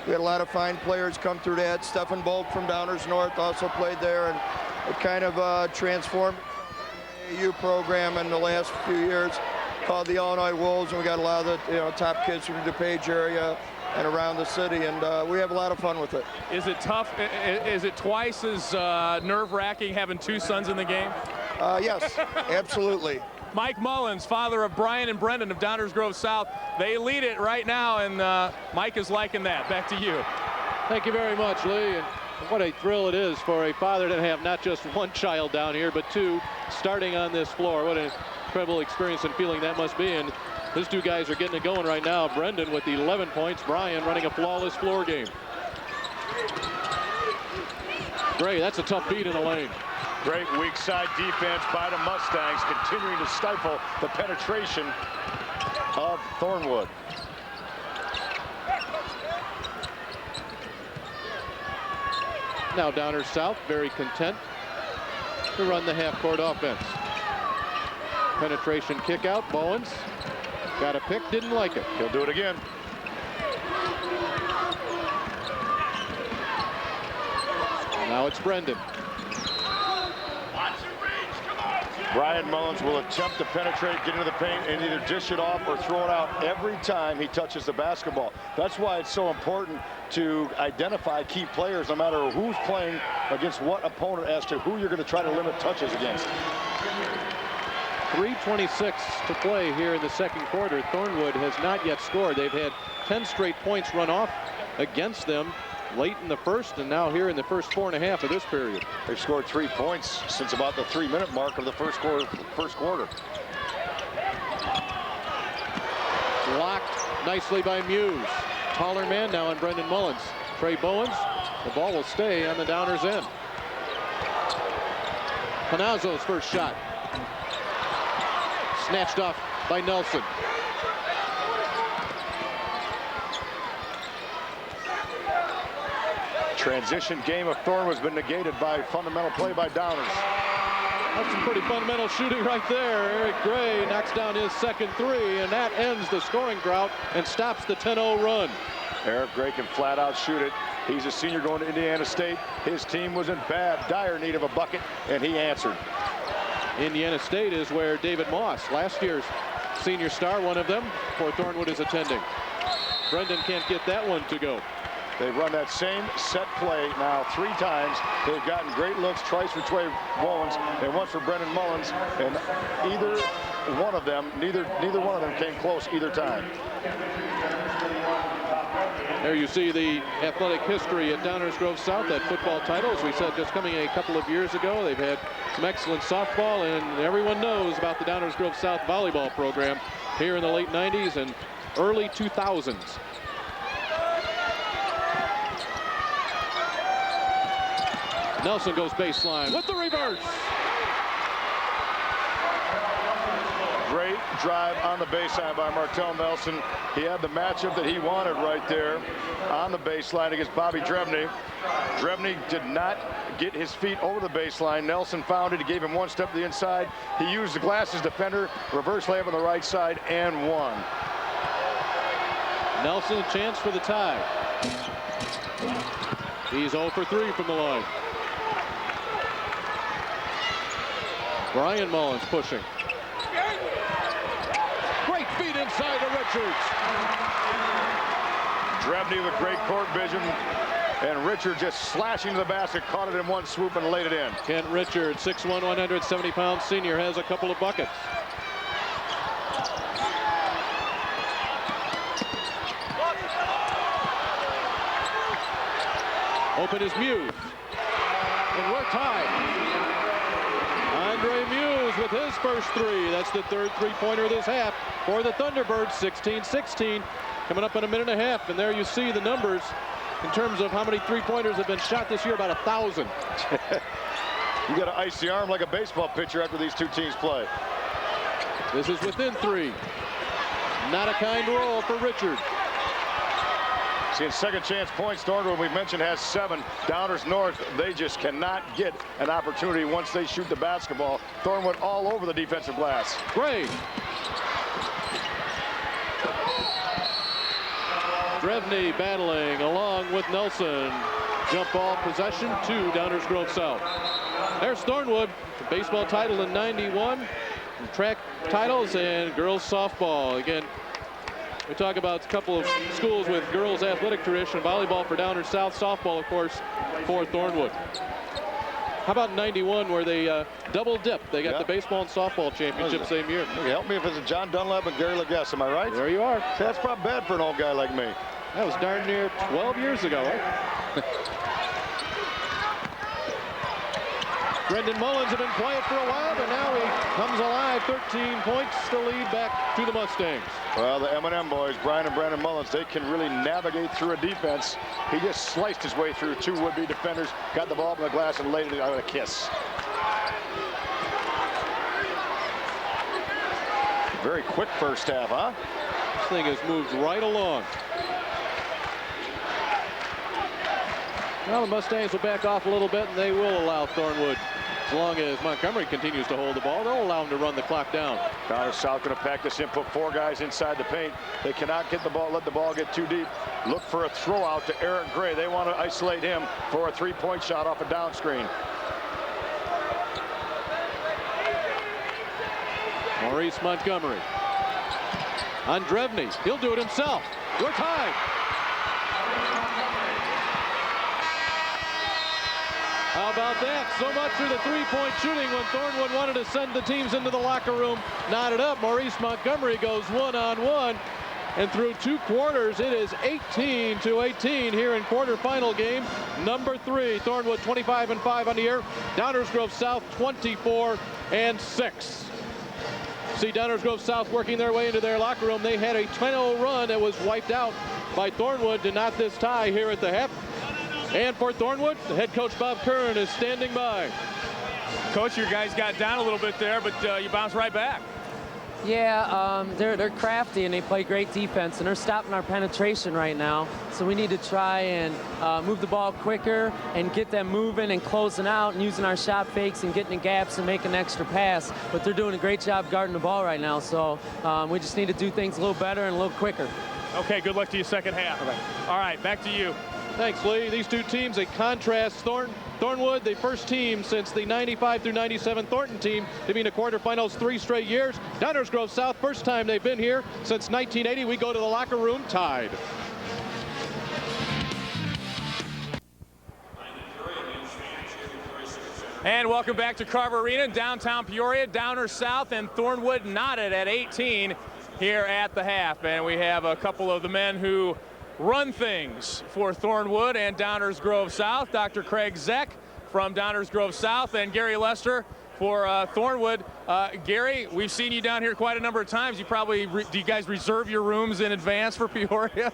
we had a lot of fine players come through that. Stephen Bolt from Downers North also played there, and it kind of transformed the AAU program in the last few years called the Illinois Wolves, and we got a lot of the top kids from the DuPage area and around the city, and we have a lot of fun with it. Is it tough? Is it twice as nerve-wracking having 2 sons in the game? Yes, absolutely. Mike Mullins, father of Brian and Brendan of Downers Grove South. They lead it right now, and Mike is liking that. Back to you. Thank you very much, Lee. And what a thrill it is for a father to have not just 1 child down here, but 2 starting on this floor. What an incredible experience and feeling that must be. And his 2 guys are getting it going right now. Brendan with 11 points. Brian running a flawless floor game. Gray, that's a tough beat in the lane. Great weak side defense by the Mustangs, continuing to stifle the penetration of Thornwood. Now Downers South very content to run the half-court offense. Penetration kick out. Bowens got a pick, didn't like it. He'll do it again. Now it's Brendan. Brian Mullins will attempt to penetrate, get into the paint, and either dish it off or throw it out every time he touches the basketball. That's why it's so important to identify key players no matter who's playing against what opponent as to who you're going to try to limit touches against. 3:26 to play here in the second quarter. Thornwood has not yet scored. They've had 10 straight points run off against them late in the first and now here in the first 4.5 of this period. They've scored 3 points since about the 3-minute mark of the first quarter. Blocked nicely by Muse. Taller man now on Brendan Mullins. Trey Bowens. The ball will stay on the Downers' end. Panazzo's first shot. Snatched off by Nelson. Transition game of Thornwood's been negated by fundamental play by Downers. That's some pretty fundamental shooting right there. Eric Gray knocks down his second three, and that ends the scoring drought and stops the 10-0 run. Eric Gray can flat out shoot it. He's a senior going to Indiana State. His team was in dire need of a bucket, and he answered. Indiana State is where David Moss, last year's senior star, one of them, for Thornwood is attending. Brendan can't get that one to go. They've run that same set play now 3 times. They've gotten great looks, twice for Trey Bowens and once for Brendan Mullins, and neither one of them came close either time. There you see the athletic history at Downers Grove South, that football title, as we said, just coming a couple of years ago. They've had some excellent softball, and everyone knows about the Downers Grove South volleyball program here in the late 90s and early 2000s. Nelson goes baseline with the reverse. Great drive on the baseline by Martell Nelson. He had the matchup that he wanted right there on the baseline against Bobby Drevny. Drevny did not get his feet over the baseline. Nelson found it. He gave him one step to the inside. He used the glasses defender, reverse layup on the right side, and won. Nelson a chance for the tie. He's 0 for 3 from the line. Brian Mullins pushing. Great feet inside to Richards. Drevny with great court vision, and Richard just slashing to the basket, caught it in one swoop and laid it in. Kent Richards, 6'1", 170-pound senior, has a couple of buckets. Open is Muse, and we're tied. Andre Muse with his first three. That's the third three-pointer of this half for the Thunderbirds. 16-16, coming up in a minute and a half. And there you see the numbers in terms of how many three-pointers have been shot this year, about 1,000. You got to ice the arm like a baseball pitcher after these two teams play. This is within 3. Not a kind roll for Richard. Seeing second chance points. Thornwood, we mentioned, has 7. Downers North, they just cannot get an opportunity once they shoot the basketball. Thornwood all over the defensive glass. Gray. Drevny battling along with Nelson. Jump ball possession to Downers Grove South. There's Thornwood, the baseball title in '91, track titles, and girls softball. Again, we talk about a couple of schools with girls athletic tradition. Volleyball for Downers South, softball, of course, for Thornwood. How about '91, where they double dipped? They got the baseball and softball championship same year. Help me if it's a John Dunlap and Gary Leguess, am I right? There you are. That's probably bad for an old guy like me. That was darn near 12 years ago. Brendan Mullins had been quiet for a while, but now he comes alive. 13 points to lead back to the Mustangs. Well, the M&M boys, Brian and Brandon Mullins, they can really navigate through a defense. He just sliced his way through 2 would-be defenders, got the ball in the glass, and laid it out with a kiss. Very quick first half, huh? This thing has moved right along. Well, the Mustangs will back off a little bit, and they will allow Thornwood, as long as Montgomery continues to hold the ball, they'll allow him to run the clock down. Downers South going to pack this in, put 4 guys inside the paint. They cannot get the ball, let the ball get too deep. Look for a throw out to Eric Gray. They want to isolate him for a 3-point shot off a down screen. Maurice Montgomery on Drevny. He'll do it himself. We're tied. about that? So much for the three-point shooting when Thornwood wanted to send the teams into the locker room. Knotted up. Maurice Montgomery goes one-on-one. And through 2 quarters, it is 18-18 here in quarterfinal game number 3. Thornwood 25-5 on the year. Downers Grove South 24-6. See Downers Grove South working their way into their locker room. They had a 10-0 run that was wiped out by Thornwood to knot this tie here at the half. And for Thornwood, the head coach Bob Curran is standing by. Coach, your guys got down a little bit there, but you bounced right back. Yeah, they're crafty and they play great defense, and they're stopping our penetration right now. So we need to try and move the ball quicker and get them moving and closing out and using our shot fakes and getting in gaps and making an extra pass. But they're doing a great job guarding the ball right now. So we just need to do things a little better and a little quicker. Okay, good luck to you second half. All right, back to you. Thanks, Lee. These two teams, a contrast. Thornwood, the first team since the 95 through 97 Thornton team to be in the quarterfinals 3 straight years. Downers Grove South, first time they've been here since 1980. We go to the locker room tied. And welcome back to Carver Arena in downtown Peoria. Downers South and Thornwood knotted at 18 here at the half. And we have a couple of the men who run things for Thornwood and Downers Grove South. Dr. Craig Zeck from Downers Grove South and Gary Lester for Thornwood. Gary, we've seen you down here quite a number of times. You probably, do you guys reserve your rooms in advance for Peoria?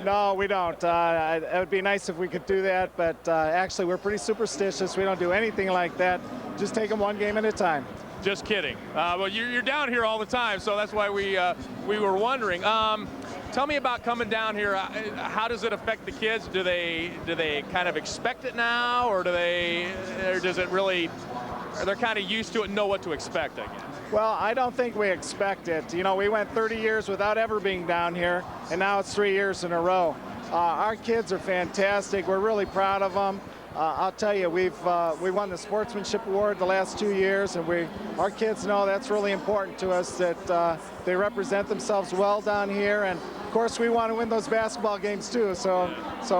No, we don't. It would be nice if we could do that, but actually we're pretty superstitious. We don't do anything like that. Just take them one game at a time. Just kidding. Well, you're down here all the time, so that's why we were wondering. Tell me about coming down here. How does it affect the kids? Do they kind of expect it now, or does it really? Are they kind of used to it and know what to expect, I guess? Well, I don't think we expect it. You know, we went 30 years without ever being down here, and now it's 3 years in a row. Our kids are fantastic. We're really proud of them. I'll tell you, we won the Sportsmanship Award the last 2 years, and our kids know that's really important to us, that they represent themselves well down here. And of course, we want to win those basketball games too, so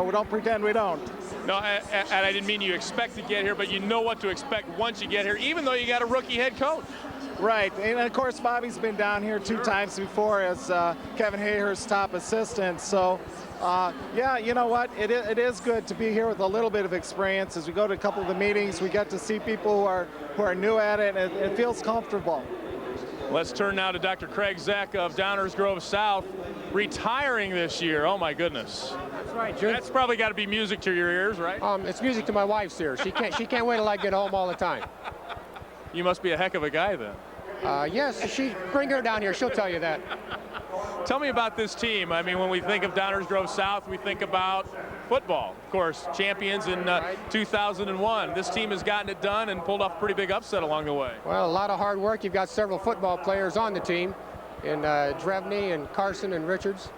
we don't pretend we don't. No, and I didn't mean you expect to get here, but you know what to expect once you get here, even though you got a rookie head coach. Right, and of course Bobby's been down here 2 times before as Kevin Hayhurst's top assistant. So, yeah, you know what? It is good to be here with a little bit of experience. As we go to a couple of the meetings, we get to see people who are new at it, and it feels comfortable. Let's turn now to Dr. Craig Zeck of Downers Grove South, retiring this year. Oh my goodness. That's right, June. That's probably got to be music to your ears, right? It's music to my wife's ears. She can't wait till I get home all the time. You must be a heck of a guy then. Yes, bring her down here. She'll tell you that. Tell me about this team. I mean, when we think of Downers Grove South, we think about football. Of course, champions in 2001. This team has gotten it done and pulled off a pretty big upset along the way. Well, a lot of hard work. You've got several football players on the team, in Drevney and Carson and Richards.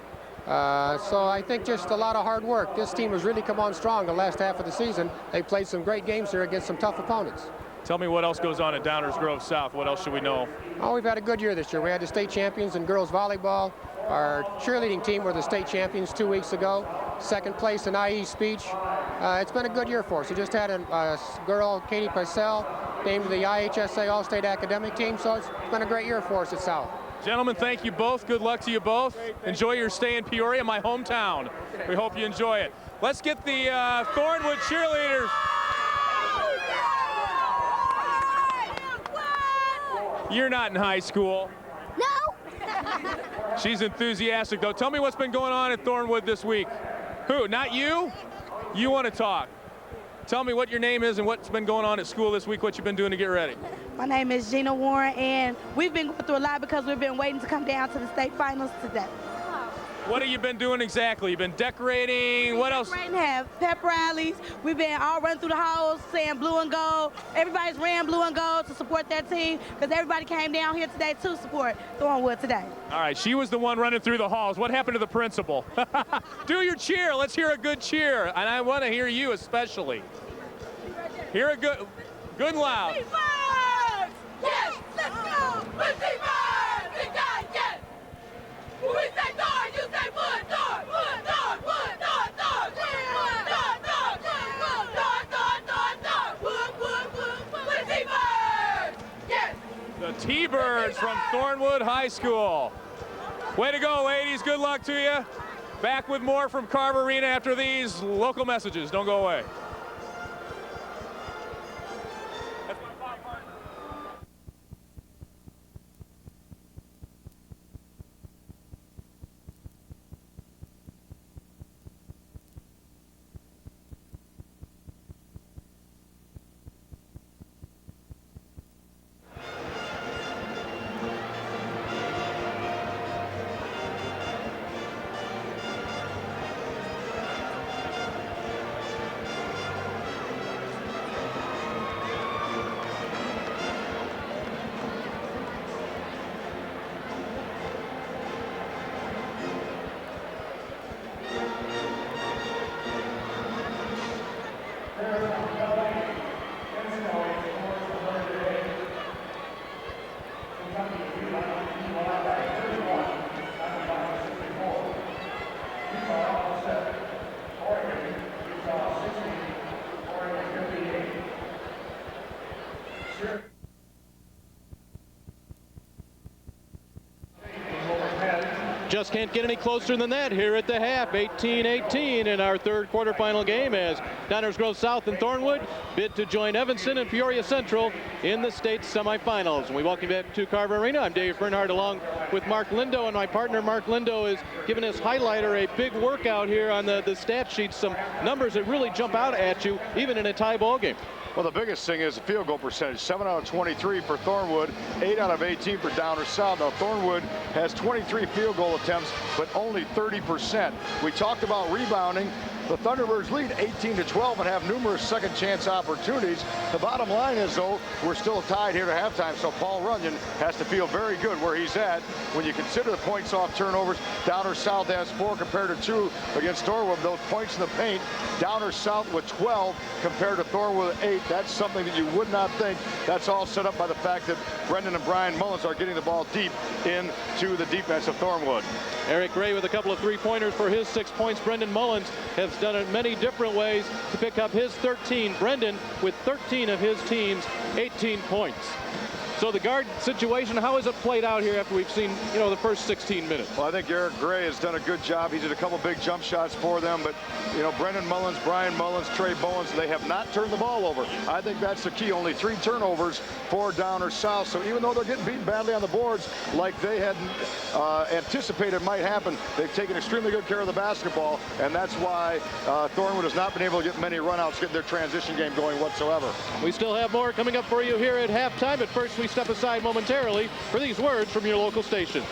So I think just a lot of hard work. This team has really come on strong the last half of the season. They played some great games here against some tough opponents. Tell me what else goes on at Downers Grove South. What else should we know? Oh, we've had a good year this year. We had the state champions in girls volleyball. Our cheerleading team were the state champions 2 weeks ago. Second place in IE speech. It's been a good year for us. We just had a girl, Katie Parcell, named the IHSA All-State Academic Team, so it's been a great year for us at South. Gentlemen, thank you both. Good luck to you both. Enjoy your stay in Peoria, my hometown. We hope you enjoy it. Let's get the Thornwood cheerleaders. You're not in high school. No. She's enthusiastic, though. Tell me what's been going on at Thornwood this week. Who? Not you? You want to talk. Tell me what your name is and what's been going on at school this week, what you've been doing to get ready. My name is Gina Warren, and we've been going through a lot because we've been waiting to come down to the state finals today. What have you been doing exactly? You've been decorating. What else? Decorating, have pep rallies. We've been all running through the halls saying blue and gold. Everybody's ran blue and gold to support that team because everybody came down here today to support Thornwood today. All right, she was the one running through the halls. What happened to the principal? Do your cheer. Let's hear a good cheer. And I want to hear you especially. Hear a good and loud. Yes, let's go! With T-Bird! We got yes! When we say Thorn, you say wood, Thorn, wood, Thorn, wood, Thorn, Thorn, wood, Thorn, Thorn, wood, Thorn, Thorn, wood, T-Birds from Thornwood High School. Way to go, ladies. Good luck to you. Back with more from Carver Arena after these local messages. Don't go away. Just can't get any closer than that here at the half. 18-18 in our third quarterfinal game as Downers Grove South and Thornwood bid to join Evanston and Peoria Central in the state semifinals. And we welcome you back to Carver Arena. I'm Dave Bernhardt along with Mark Lindo, and my partner Mark Lindo is giving his highlighter a big workout here on the stat sheet. Some numbers that really jump out at you even in a tie ball game. Well, the biggest thing is the field goal percentage. 7 out of 23 for Thornwood, 8 out of 18 for Downers South. Now, Thornwood has 23 field goal attempts, but only 30%. We talked about rebounding. The Thunderbirds lead 18-12 and have numerous second chance opportunities. The bottom line is, though, we're still tied here to halftime, so Paul Runyon has to feel very good where he's at. When you consider the points off turnovers, Downers South has 4 compared to 2 against Thornwood. Those points in the paint, Downers South with 12 compared to Thornwood with 8. That's something that you would not think. That's all set up by the fact that Brendan and Brian Mullins are getting the ball deep into the defense of Thornwood. Eric Gray with a couple of three-pointers for his 6 points. Brendan Mullins has done it many different ways to pick up his 13. Brendan with 13 of his team's 18 points. So the guard situation, how has it played out here after we've seen, the first 16 minutes? Well, I think Eric Gray has done a good job. He did a couple big jump shots for them, but, Brendan Mullins, Brian Mullins, Trey Bowens, they have not turned the ball over. I think that's the key. Only 3 turnovers for Downers South. So even though they're getting beaten badly on the boards like they had anticipated might happen, they've taken extremely good care of the basketball, and that's why Thornwood has not been able to get many runouts, get their transition game going whatsoever. We still have more coming up for you here at halftime, but first we step aside momentarily for these words from your local stations.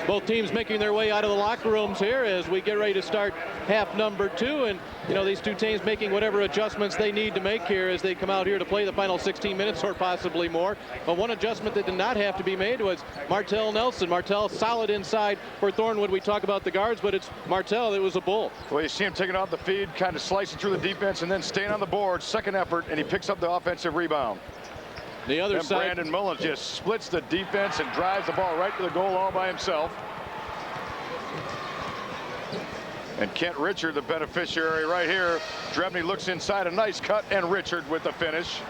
Both teams making their way out of the locker rooms here as we get ready to start half number 2. And, these two teams making whatever adjustments they need to make here as they come out here to play the final 16 minutes or possibly more. But one adjustment that did not have to be made was Martell Nelson. Martell solid inside for Thornwood. We talk about the guards, but it's Martell that was a bull. Well, you see him taking off the feed, kind of slicing through the defense and then staying on the board. Second effort, and he picks up the offensive rebound. The other side, Brandon Mullins just splits the defense and drives the ball right to the goal all by himself. And Kent Richard, the beneficiary right here. Drebney looks inside, a nice cut, and Richard with the finish.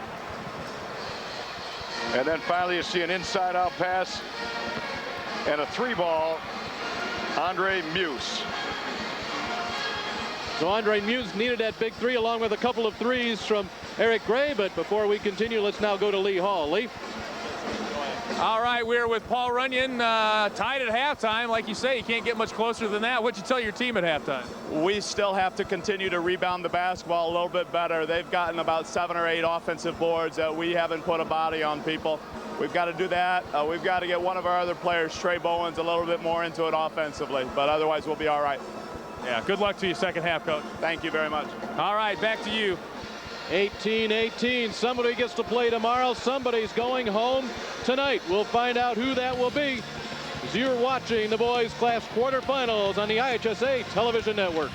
And then finally you see an inside-out pass and a 3-ball, Andre Muse. So Andre Muse needed that big three along with a couple of threes from Eric Gray. But before we continue, let's now go to Lee Hall. Lee? All right, we're with Paul Runyon, tied at halftime. Like you say, you can't get much closer than that. What'd you tell your team at halftime? We still have to continue to rebound the basketball a little bit better. They've gotten about 7 or 8 offensive boards that we haven't put a body on people. We've got to do that. We've got to get one of our other players, Trey Bowens, a little bit more into it offensively. But otherwise, we'll be all right. Yeah, good luck to you second half, Coach. Thank you very much. All right, back to you. 18-18. Somebody gets to play tomorrow. Somebody's going home tonight. We'll find out who that will be as you're watching the boys class quarterfinals on the IHSA television network.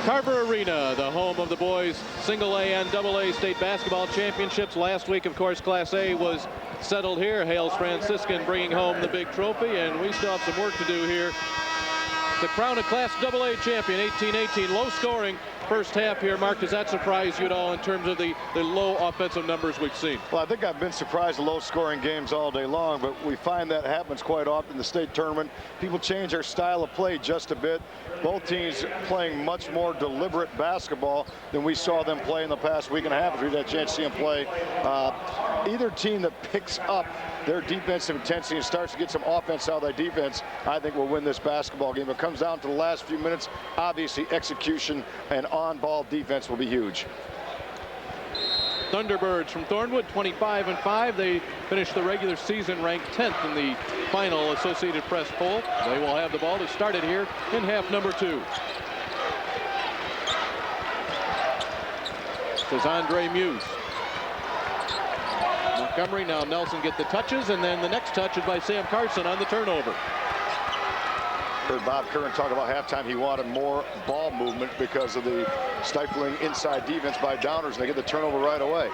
Carver Arena, the home of the boys single A and double A state basketball championships. Last week, of course, Class A was settled here. Hales Franciscan bringing home the big trophy, and we still have some work to do here to crown a Class AA champion. 18-18, low scoring first half here. Mark, does that surprise you at all in terms of the low offensive numbers we've seen? Well, I think I've been surprised at low-scoring games all day long, but we find that happens quite often in the state tournament. People change their style of play just a bit. Both teams playing much more deliberate basketball than we saw them play in the past week and a half, as we had a chance to see them play. Either team that picks up their defensive intensity and starts to get some offense out of their defense, I think will win this basketball game. It comes down to the last few minutes. Obviously, execution and on-ball defense will be huge. Thunderbirds from Thornwood, 25-5. They finished the regular season ranked 10th in the final Associated Press poll. They will have the ball to start it here in half number 2. This is Andre Muse. Montgomery, now Nelson get the touches, and then the next touch is by Sam Carson on the turnover. Heard Bob Curran talk about halftime. He wanted more ball movement because of the stifling inside defense by Downers, and they get the turnover right away.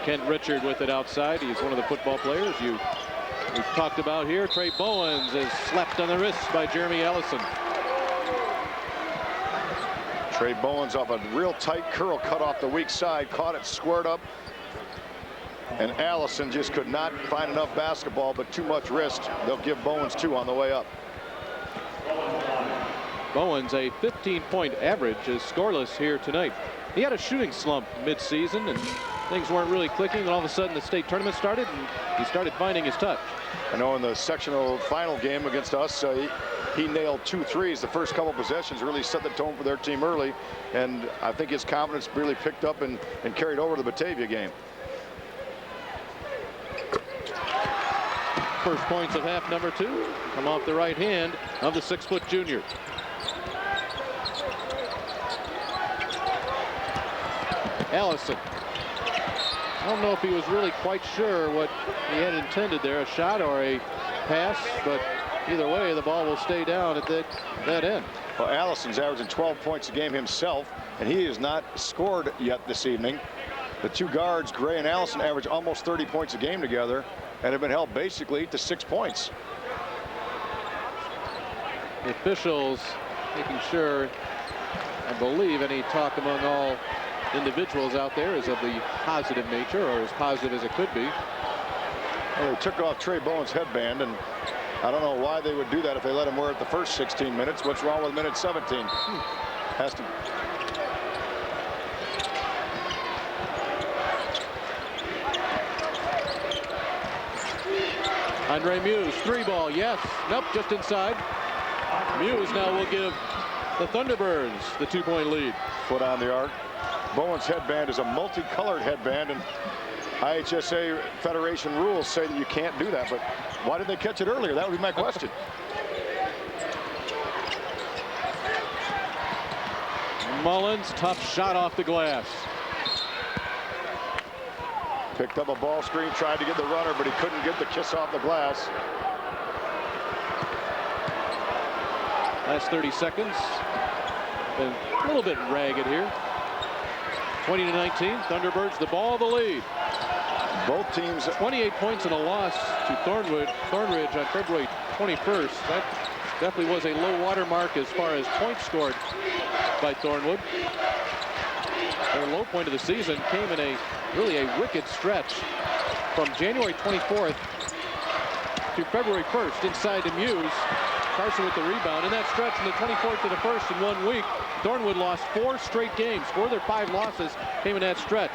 Kent Richard with it outside. He's one of the football players we've talked about here. Trey Bowens is slapped on the wrist by Jeremy Allison. Trey Bowens off a real tight curl cut off the weak side, caught it squared up, and Allison just could not find enough basketball, but too much wrist. They'll give Bowens 2 on the way up. Bowens, a 15-point average, is scoreless here tonight. He had a shooting slump mid-season, and things weren't really clicking, and all of a sudden the state tournament started, and he started finding his touch. I know in the sectional final game against us, he nailed 2 threes. The first couple possessions really set the tone for their team early, and I think his confidence really picked up and carried over to the Batavia game. First points of half number 2 come off the right hand of the 6-foot junior. Allison. I don't know if he was really quite sure what he had intended there, a shot or a pass, but either way, the ball will stay down at that end. Well, Allison's averaging 12 points a game himself, and he has not scored yet this evening. The 2 guards, Gray and Allison, average almost 30 points a game together and have been held basically to 6 points. The officials making sure, I believe, any talk among all individuals out there is of the positive nature, or as positive as it could be. Well, they took off Trey Bowens' headband, and I don't know why they would do that if they let him wear it the first 16 minutes. What's wrong with minute 17? Has to. Andre Muse, 3-ball, yes. Nope, just inside. Muse now will give the Thunderbirds the 2-point lead. Foot on the arc. Bowens' headband is a multicolored headband, and IHSA Federation rules say that you can't do that, but why did they catch it earlier? That would be my question. Mullins, tough shot off the glass. Picked up a ball screen, tried to get the runner, but he couldn't get the kiss off the glass. Last 30 seconds. Been a little bit ragged here. 20-19, Thunderbirds, the ball, the lead. Both teams. 28 points in a loss to Thornridge on February 21st. That definitely was a low water mark as far as points scored by Thornwood. Their low point of the season came in a really wicked stretch from January 24th to February 1st inside to Muse. Carson with the rebound. In that stretch from the 24th to the 1st in 1 week, Thornwood lost 4 straight games. 4 of their 5 losses came in that stretch.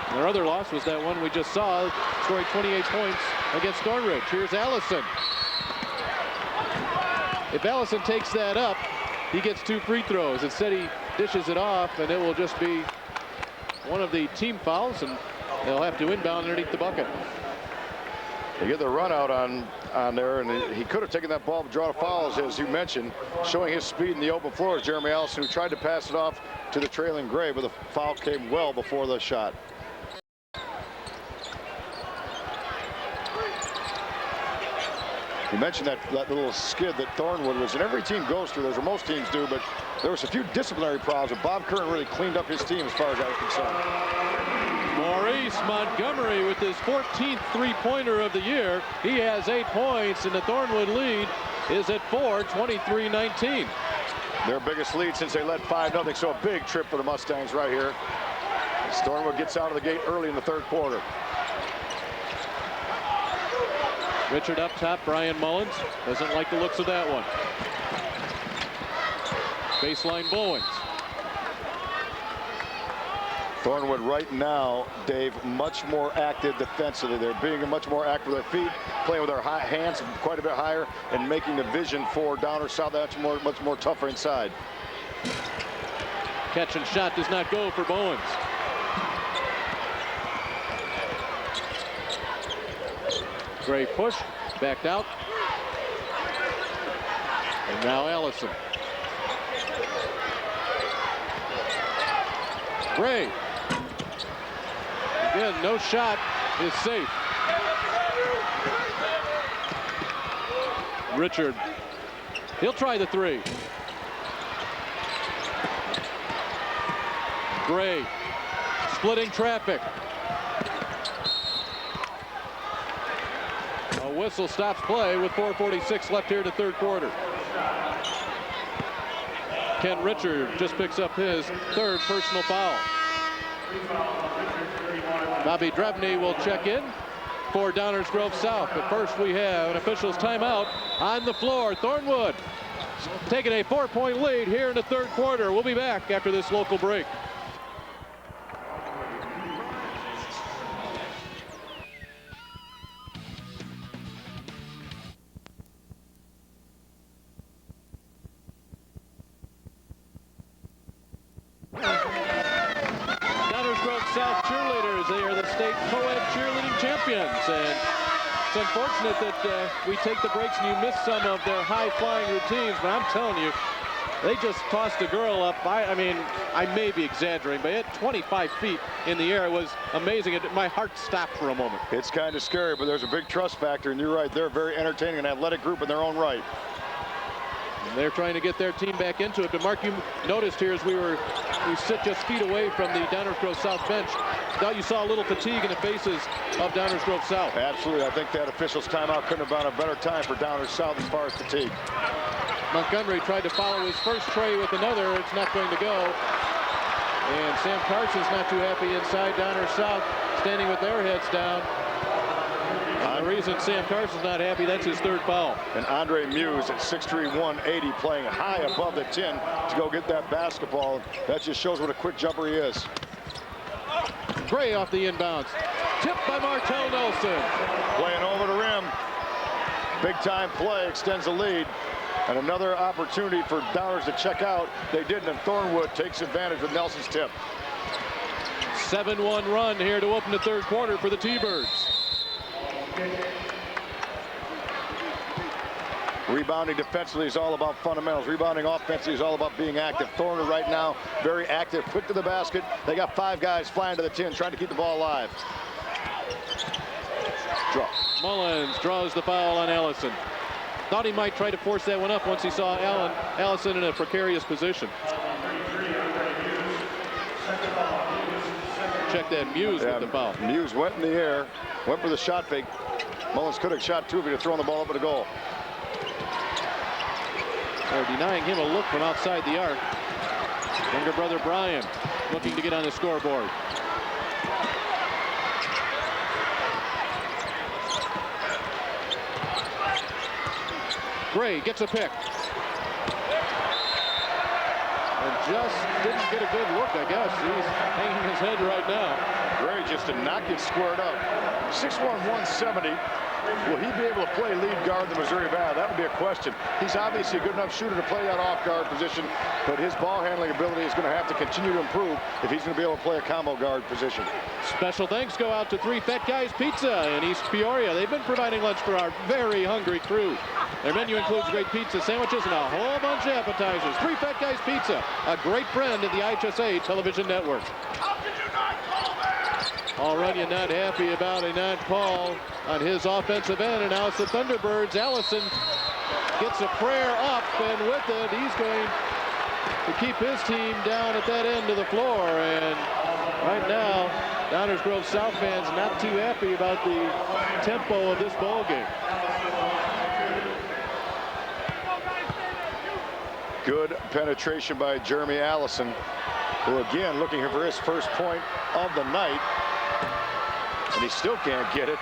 And their other loss was that one we just saw, scoring 28 points against Thornridge. Here's Allison. If Allison takes that up, he gets 2 free throws. Instead, he dishes it off, and it will just be one of the team fouls, and they'll have to inbound underneath the bucket. They get the run out on there, and he could have taken that ball to draw the fouls, as you mentioned, showing his speed in the open floor is Jeremy Allison, who tried to pass it off to the trailing Gray, but the foul came well before the shot. You mentioned that little skid that Thornwood was, and every team goes through those, or most teams do, but there was a few disciplinary problems, but Bob Curran really cleaned up his team as far as I was concerned. Maurice Montgomery with his 14th three-pointer of the year. He has 8 points, and the Thornwood lead is at 4, 23-19. Their biggest lead since they led 5-0, so a big trip for the Mustangs right here. Thornwood gets out of the gate early in the 3rd quarter. Richard up top, Brian Mullins doesn't like the looks of that one. Baseline Bowens. Thornwood right now, Dave, much more active defensively. They're being much more active with their feet, playing with their hands quite a bit higher, and making the vision for down or south much more tougher inside. Catch and shot does not go for Bowens. Gray push, backed out. And now Allison. Gray. Again, no shot is safe. Richard. He'll try the 3. Gray. Splitting traffic. A whistle stops play with 4:46 left here in the 3rd quarter. Ken Richard just picks up his 3rd personal foul. Bobby Drevny will check in for Downers Grove South. But first we have an official's timeout on the floor. Thornwood taking a 4-point lead here in the 3rd quarter. We'll be back after this local break. And it's unfortunate that we take the breaks and you miss some of their high-flying routines, but I'm telling you, they just tossed a girl up. I mean, I may be exaggerating, but at 25 feet in the air, it was amazing. My heart stopped for a moment. It's kind of scary, but there's a big trust factor, and you're right. They're a very entertaining and athletic group in their own right. And they're trying to get their team back into it. But Mark, you noticed here as we sit just feet away from the Downers Grove South bench, thought you saw a little fatigue in the faces of Downers Grove South. Absolutely. I think that official's timeout couldn't have been a better time for Downers South as far as fatigue. Montgomery tried to follow his first tray with another. It's not going to go. And Sam Carson's not too happy inside. Downers South standing with their heads down. And the reason Sam Carson's not happy, that's his 3rd foul. And Andre Muse at 6'3", 180, playing high above the 10 to go get that basketball. That just shows what a quick jumper he is. Gray off the inbounds. Tipped by Martell Nelson. Playing over the rim. Big time play, extends the lead. And another opportunity for Downers to check out. They didn't, and Thornwood takes advantage with Nelson's tip. 7-1 run here to open the 3rd quarter for the T-Birds. Rebounding defensively is all about fundamentals. Rebounding offensively is all about being active. Thornwood right now, very active, quick to the basket. They got 5 guys flying to the 10, trying to keep the ball alive. Draw. Mullins draws the foul on Allison. Thought he might try to force that one up once he saw Allison in a precarious position. Check that, Muse with the foul. Muse went in the air, went for the shot fake. Mullins could have shot 2 if he had thrown the ball up at the goal. They're denying him a look from outside the arc. Younger brother Brian looking to get on the scoreboard. Gray gets a pick. And just didn't get a good look, I guess. He's hanging his head right now. Gray just did not get squared up. 6'1", 170. Will he be able to play lead guard in the Missouri Valley? That would be a question. He's obviously a good enough shooter to play that off-guard position, but his ball handling ability is going to have to continue to improve if he's going to be able to play a combo guard position. Special thanks go out to 3 Fat Guys Pizza in East Peoria. They've been providing lunch for our very hungry crew. Their menu includes great pizza, sandwiches, and a whole bunch of appetizers. 3 Fat Guys Pizza, a great friend of the IHSA television network. All Runyon not happy about a non-call on his offensive end, and now it's the Thunderbirds. Allison gets a prayer up, and with it, he's going to keep his team down at that end of the floor. And right now, Downers Grove South fans not too happy about the tempo of this ball game. Good penetration by Jeremy Allison, who again looking for his first point of the night. And he still can't get it.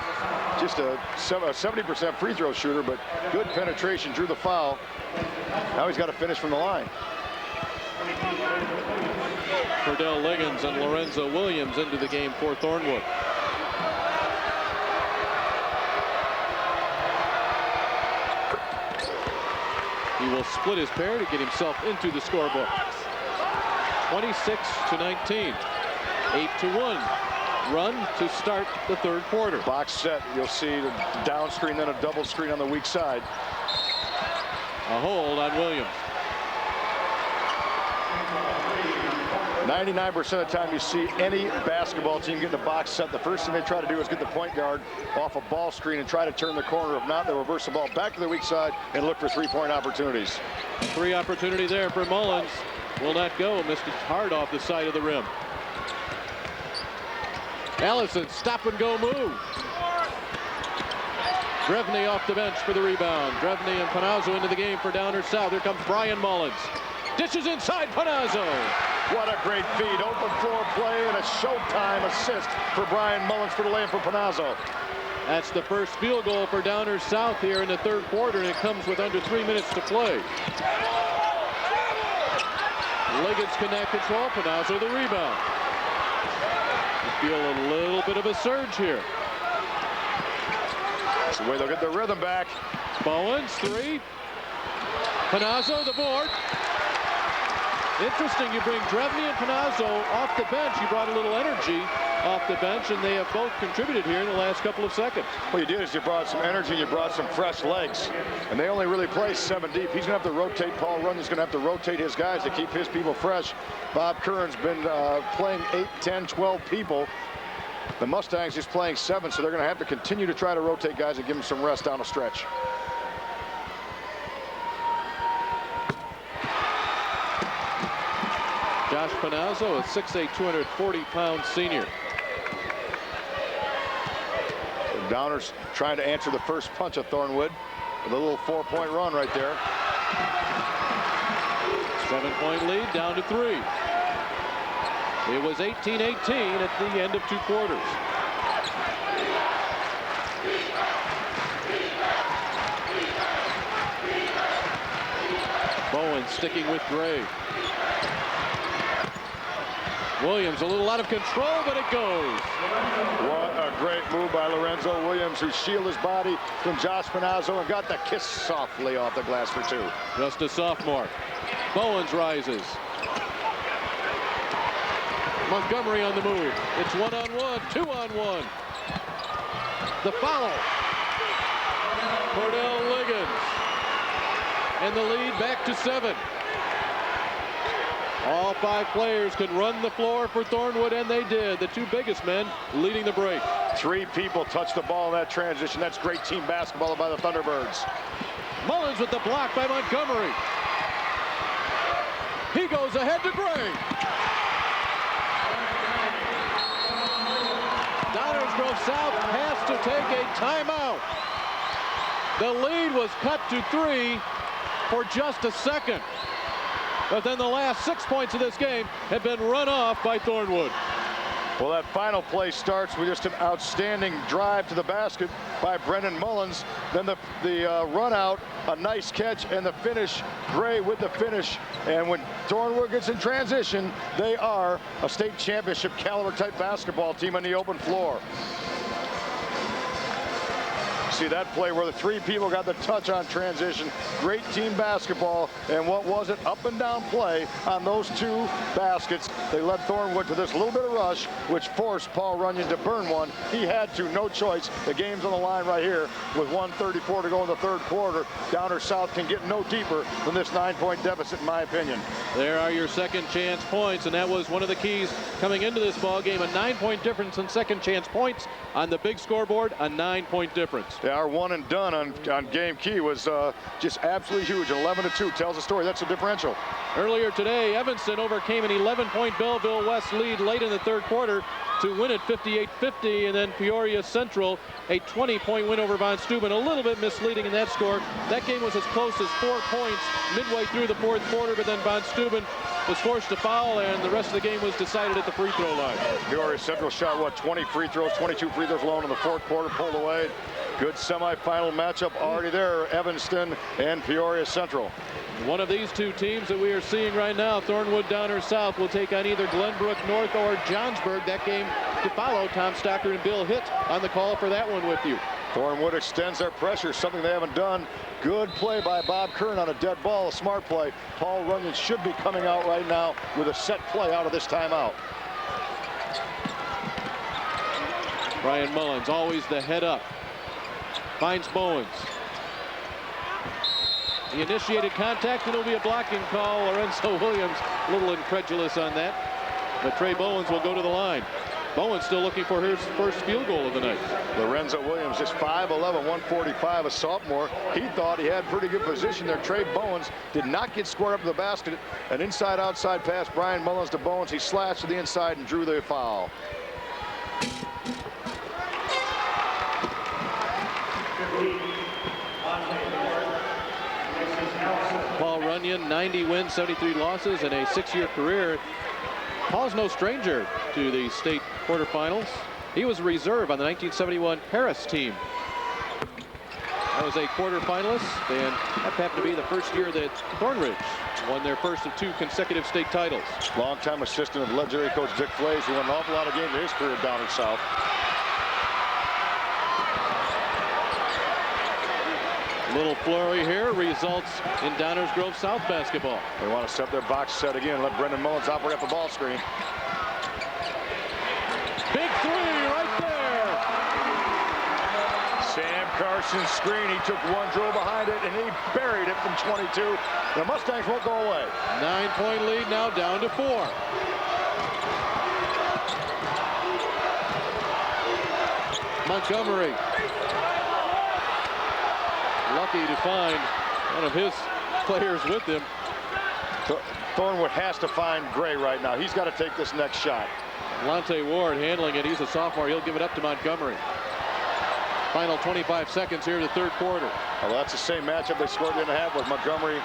Just a 70% free throw shooter, but good penetration, drew the foul. Now he's got to finish from the line. Cordell Liggins and Lorenzo Williams into the game for Thornwood. He will split his pair to get himself into the scorebook. 26-19, 8-1. Run to start the third quarter. Box set. You'll see the down screen, then a double screen on the weak side. A hold on Williams. 99% of the time you see any basketball team get in the box set, the first thing they try to do is get the point guard off a ball screen and try to turn the corner. If not, they reverse the ball back to the weak side and look for three-point opportunities. 3 opportunity there for Mullins. Will not go. Missed it hard off the side of the rim. Allison, stop and go move. Drevny off the bench for the rebound. Drevny and Panazzo into the game for Downers South. Here comes Brian Mullins. Dishes inside Panazzo. What a great feed. Open floor play and a showtime assist for Brian Mullins for the lane for Panazzo. That's the first field goal for Downers South here in the third quarter, and it comes with under 3 minutes to play. Liggins cannot control. Panazzo the rebound. Feel a little bit of a surge here. That's the way they'll get their rhythm back. Bowens, 3. Panazzo, the board. Interesting, you bring Drevny and Panazzo off the bench. You brought a little energy off the bench, and they have both contributed here in the last couple of seconds. What you did is you brought some energy, you brought some fresh legs, and they only really play 7 deep. He's going to have to rotate. Paul Runyon's going to have to rotate his guys to keep his people fresh. Bob Curran's been playing 8, 10, 12 people. The Mustangs just playing 7, so they're going to have to continue to try to rotate guys and give them some rest down the stretch. Josh Panazzo, a 6'8", 240-pound senior. The Downers trying to answer the first punch of Thornwood with a little 4-point run right there. 7-point lead, down to 3. It was 18-18 at the end of 2 quarters. Bowen sticking with Gray. Williams a little out of control, but it goes. What a great move by Lorenzo Williams, who shielded his body from Josh Panazzo and got the kiss softly off the glass for 2. Just a sophomore. Bowens rises. Montgomery on the move. It's 1-on-1, 2-on-1. The foul. Cordell Liggins. And the lead back to 7. All 5 players could run the floor for Thornwood, and they did. The 2 biggest men leading the break. 3 people touched the ball in that transition. That's great team basketball by the Thunderbirds. Mullins with the block by Montgomery. He goes ahead to Gray. Downers Grove South has to take a timeout. The lead was cut to 3. for just a second. But then the last 6 points of this game have been run off by Thornwood. Well, that final play starts with just an outstanding drive to the basket by Brendan Mullins. Then the run out, a nice catch, and the finish. Gray with the finish. And when Thornwood gets in transition, they are a state championship caliber type basketball team on the open floor. See that play where the three people got the touch on transition. Great team basketball, and what was it? Up and down play on those two baskets. They led Thornwood to this little bit of rush, which forced Paul Runyon to burn one. He had to, no choice. The game's on the line right here with 1:34 to go in the third quarter. Downer South can get no deeper than this 9-point deficit, in my opinion. There are your second chance points, and that was one of the keys coming into this ball game. A 9-point difference in second chance points on the big scoreboard, a 9-point difference. Yeah, our one and done on game key was just absolutely huge. 11-2 tells the story. That's a differential. Earlier today, Evanston overcame an 11-point Belleville West lead late in the third quarter to win it 58-50, and then Peoria Central a 20-point win over Von Steuben. A little bit misleading in that score. That game was as close as 4 points midway through the fourth quarter, but then Von Steuben was forced to foul, and the rest of the game was decided at the free throw line. Peoria Central shot, what, 20 free throws, 22 free throws alone in the fourth quarter, pulled away. Good semifinal matchup already there, Evanston and Peoria Central. One of these two teams that we are seeing right now, Thornwood Downer South, will take on either Glenbrook North or Johnsburg. That game to follow. Tom Stocker and Bill Hitt on the call for that one with you. Thornwood extends their pressure, something they haven't done. Good play by Bob Kern on a dead ball, a smart play. Paul Runyon should be coming out right now with a set play out of this timeout. Brian Mullins, always the head up. Finds Bowens. He initiated contact, and it'll be a blocking call. Lorenzo Williams a little incredulous on that. But Trey Bowens will go to the line. Bowens still looking for his first field goal of the night. Lorenzo Williams, just 5'11", 145, a sophomore. He thought he had pretty good position there. Trey Bowens did not get squared up to the basket. An inside-outside pass, Brian Mullins to Bowens. He slashed to the inside and drew the foul. Paul Runyon, 90 wins, 73 losses, and a 6-year career. Paul's no stranger to the state quarterfinals. He was a reserve on the 1971 Paris team. That was a quarterfinalist, and that happened to be the first year that Thornridge won their first of 2 consecutive state titles. Longtime assistant of legendary coach Dick Flays, who won an awful lot of games in his career down in South. Little flurry here results in Downers Grove South basketball. They want to set their box set again. Let Brendan Mullins operate up the ball screen. Big three right there. Sam Carson's screen. He took one dribble behind it, and he buried it from 22. The Mustangs won't go away. 9-point lead now down to 4. Montgomery. Lucky to find one of his players with him. Thornwood has to find Gray right now. He's got to take this next shot. Lonte Ward handling it. He's a sophomore. He'll give it up to Montgomery. Final 25 seconds here in the third quarter. Well, that's the same matchup they scored in the half with Montgomery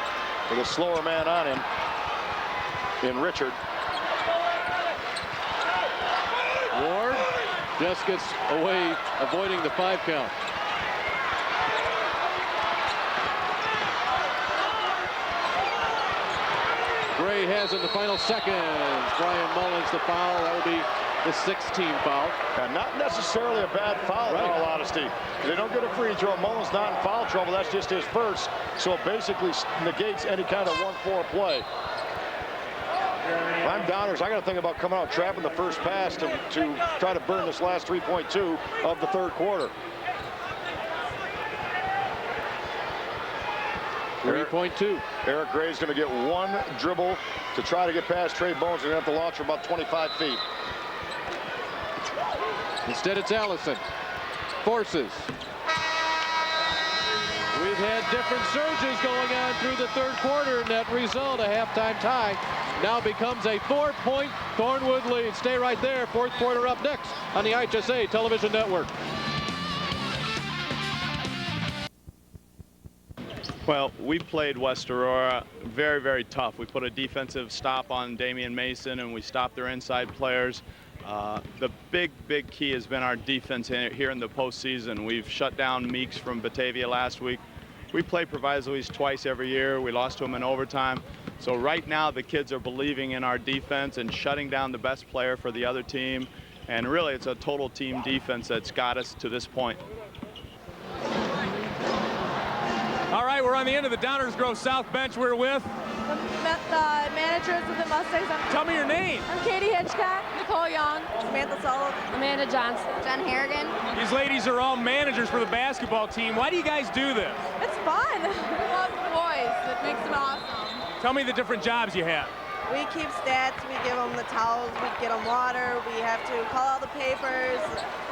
with a slower man on him in Richard. Ward just gets away, avoiding the 5 count. Gray has in the final seconds. Brian Mullins the foul. That will be the 6th team foul. And not necessarily a bad foul, in all honesty. They don't get a free throw. Mullins not in foul trouble. That's just his first. So it basically negates any kind of 1-4 play. If I'm Downers, I got to think about coming out trapping the first pass to try to burn this last 3.2 of the third quarter. 3.2. Eric Gray's going to get one dribble to try to get past Trey Bowens. They're going to have to launch for about 25 feet. Instead, it's Allison. Forces. We've had different surges going on through the third quarter, and that result, a halftime tie, now becomes a 4-point Thornwood lead. Stay right there. Fourth quarter up next on the IHSA Television Network. Well, we played West Aurora very, very tough. We put a defensive stop on Damian Mason, and we stopped their inside players. The big key has been our defense here in the postseason. We've shut down Meeks from Batavia last week. We play Provisoes twice every year. We lost to them in overtime. So right now the kids are believing in our defense and shutting down the best player for the other team. And really it's a total team defense that's got us to this point. All right, we're on the end of the Downers Grove South bench. We're with the managers of the Mustangs. Tell me your name. I'm Katie Hitchcock, Nicole Young, Samantha Sullivan, Amanda Johnson, Jen Harrigan. These ladies are all managers for the basketball team. Why do you guys do this? It's fun. We love the boys. It makes it awesome. Tell me the different jobs you have. We keep stats, we give them the towels, we get them water, we have to call all the papers.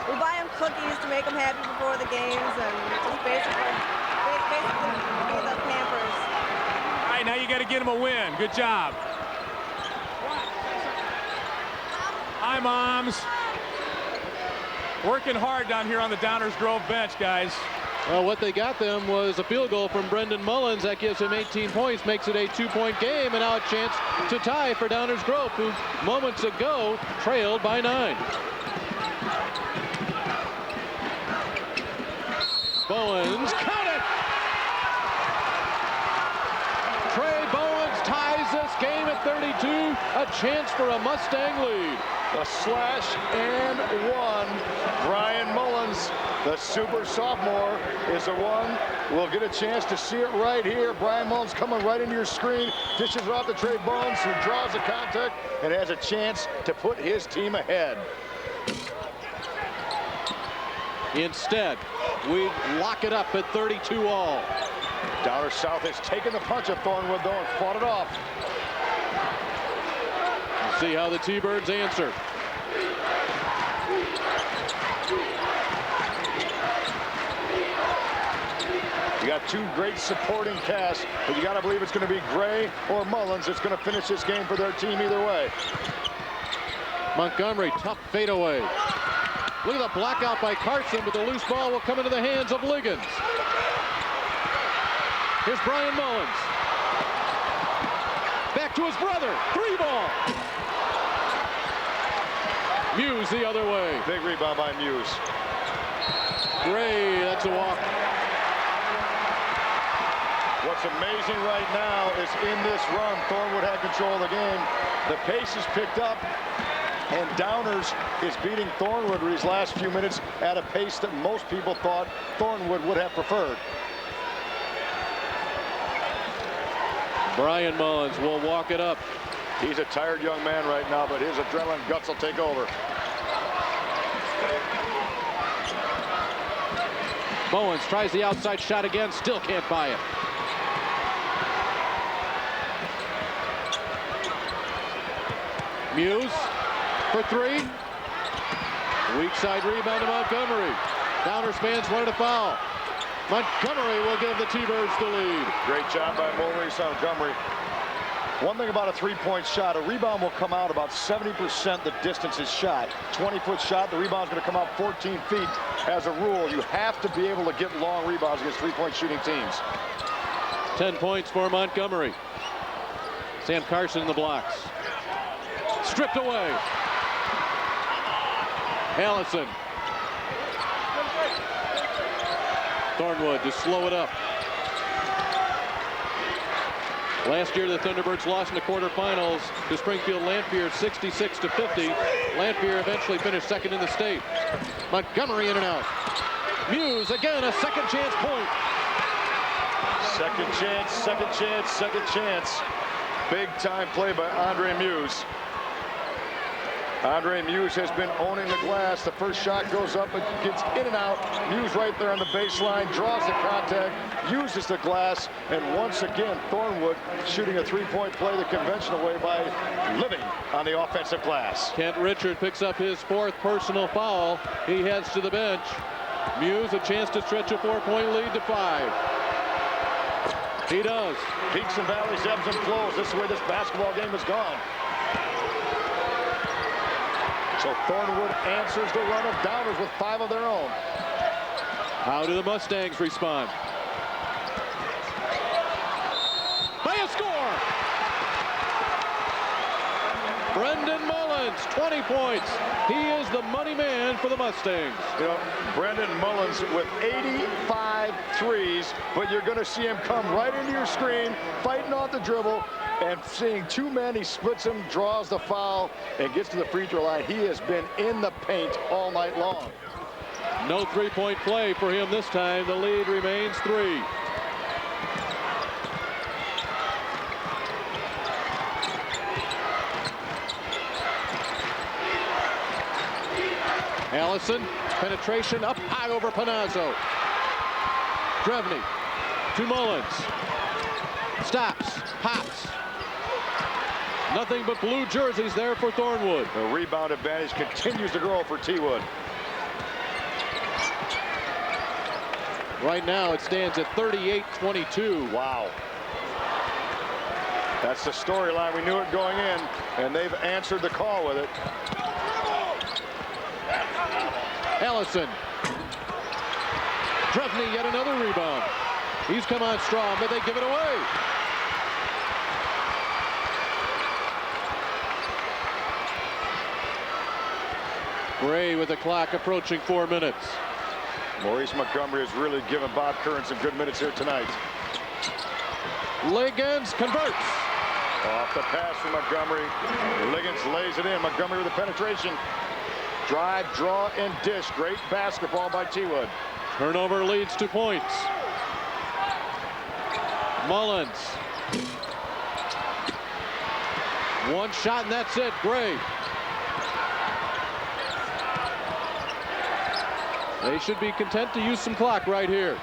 We buy them cookies to make them happy before the games, and just basically be the Pampers. All right, now you got to get them a win. Good job. Hi, moms. Working hard down here on the Downers Grove bench, guys. Well, what they got them was a field goal from Brendan Mullins. That gives him 18 points, makes it a 2-point game, and now a chance to tie for Downers Grove, who moments ago trailed by 9. Bowens, count it! Trey Bowens ties this game at 32. A chance for a Mustang lead. The slash and one. Brian Mullins, the super sophomore, is the one. We'll get a chance to see it right here. Brian Mullins coming right into your screen. Dishes it off to Trey Bowens, who draws the contact and has a chance to put his team ahead. Instead, we lock it up at 32 all. Downer South has taken the punch of Thornwood, though, and fought it off. We'll see how the T-Birds answer. You got two great supporting casts, but you got to believe it's going to be Gray or Mullins that's going to finish this game for their team either way. Montgomery, tough fadeaway. Look at the blackout by Carson, but the loose ball will come into the hands of Liggins. Here's Brian Mullins. Back to his brother. 3-ball. Muse the other way. Big rebound by Muse. Gray, that's a walk. What's amazing right now is in this run, Thornwood had control of the game. The pace is picked up, and Downers is beating Thornwood these last few minutes at a pace that most people thought Thornwood would have preferred. Brian Mullins will walk it up. He's a tired young man right now, but his adrenaline guts will take over. Bowens tries the outside shot again, still can't buy it. Muse for 3. Weak side rebound to Montgomery. Downers fans wanted a foul. Montgomery will give the T-Birds the lead. Great job by Maurice Montgomery. One thing about a three-point shot, a rebound will come out about 70% the distance is shot. 20-foot shot, the rebound's going to come out 14 feet as a rule. You have to be able to get long rebounds against three-point shooting teams. 10 points for Montgomery. Sam Carson in the blocks. Stripped away. Allison. Thornwood to slow it up. Last year, the Thunderbirds lost in the quarterfinals to Springfield Lanphier 66-50. Lanphier eventually finished second in the state. Montgomery in and out. Muse again, a second chance point. Second chance, second chance, second chance. Big time play by Andre Muse. Andre Muse has been owning the glass. The first shot goes up, it gets in and out. Muse right there on the baseline, draws the contact, uses the glass, and once again, Thornwood shooting a three-point play the conventional way by living on the offensive glass. Kent Richard picks up his 4th personal foul. He heads to the bench. Muse a chance to stretch a 4-point lead to 5. He does. Peaks and valleys, ebbs and flows. This is where this basketball game has gone. So Thornwood answers the run of Downers with 5 of their own. How do the Mustangs respond? Brendan Mullins, 20 points. He is the money man for the Mustangs. You know, Brendan Mullins with 85 threes, but you're going to see him come right into your screen, fighting off the dribble, and seeing two men, he splits them, draws the foul, and gets to the free throw line. He has been in the paint all night long. No three-point play for him this time. The lead remains 3. Allison, penetration up high over Panazzo. Drevny to Mullins. Stops, pops. Nothing but blue jerseys there for Thornwood. The rebound advantage continues to grow for T-Wood. Right now it stands at 38-22. Wow. That's the storyline. We knew it going in, and they've answered the call with it. Allison. Drevny, yet another rebound. He's come on strong, but they give it away. Gray with the clock approaching 4 minutes. Maurice Montgomery has really given Bob Curran some good minutes here tonight. Liggins converts. Off the pass from Montgomery. Liggins lays it in. Montgomery with the penetration. Drive, draw, and dish. Great basketball by T-Wood. Turnover leads to points. Mullins. One shot and that's it. Gray. They should be content to use some clock right here.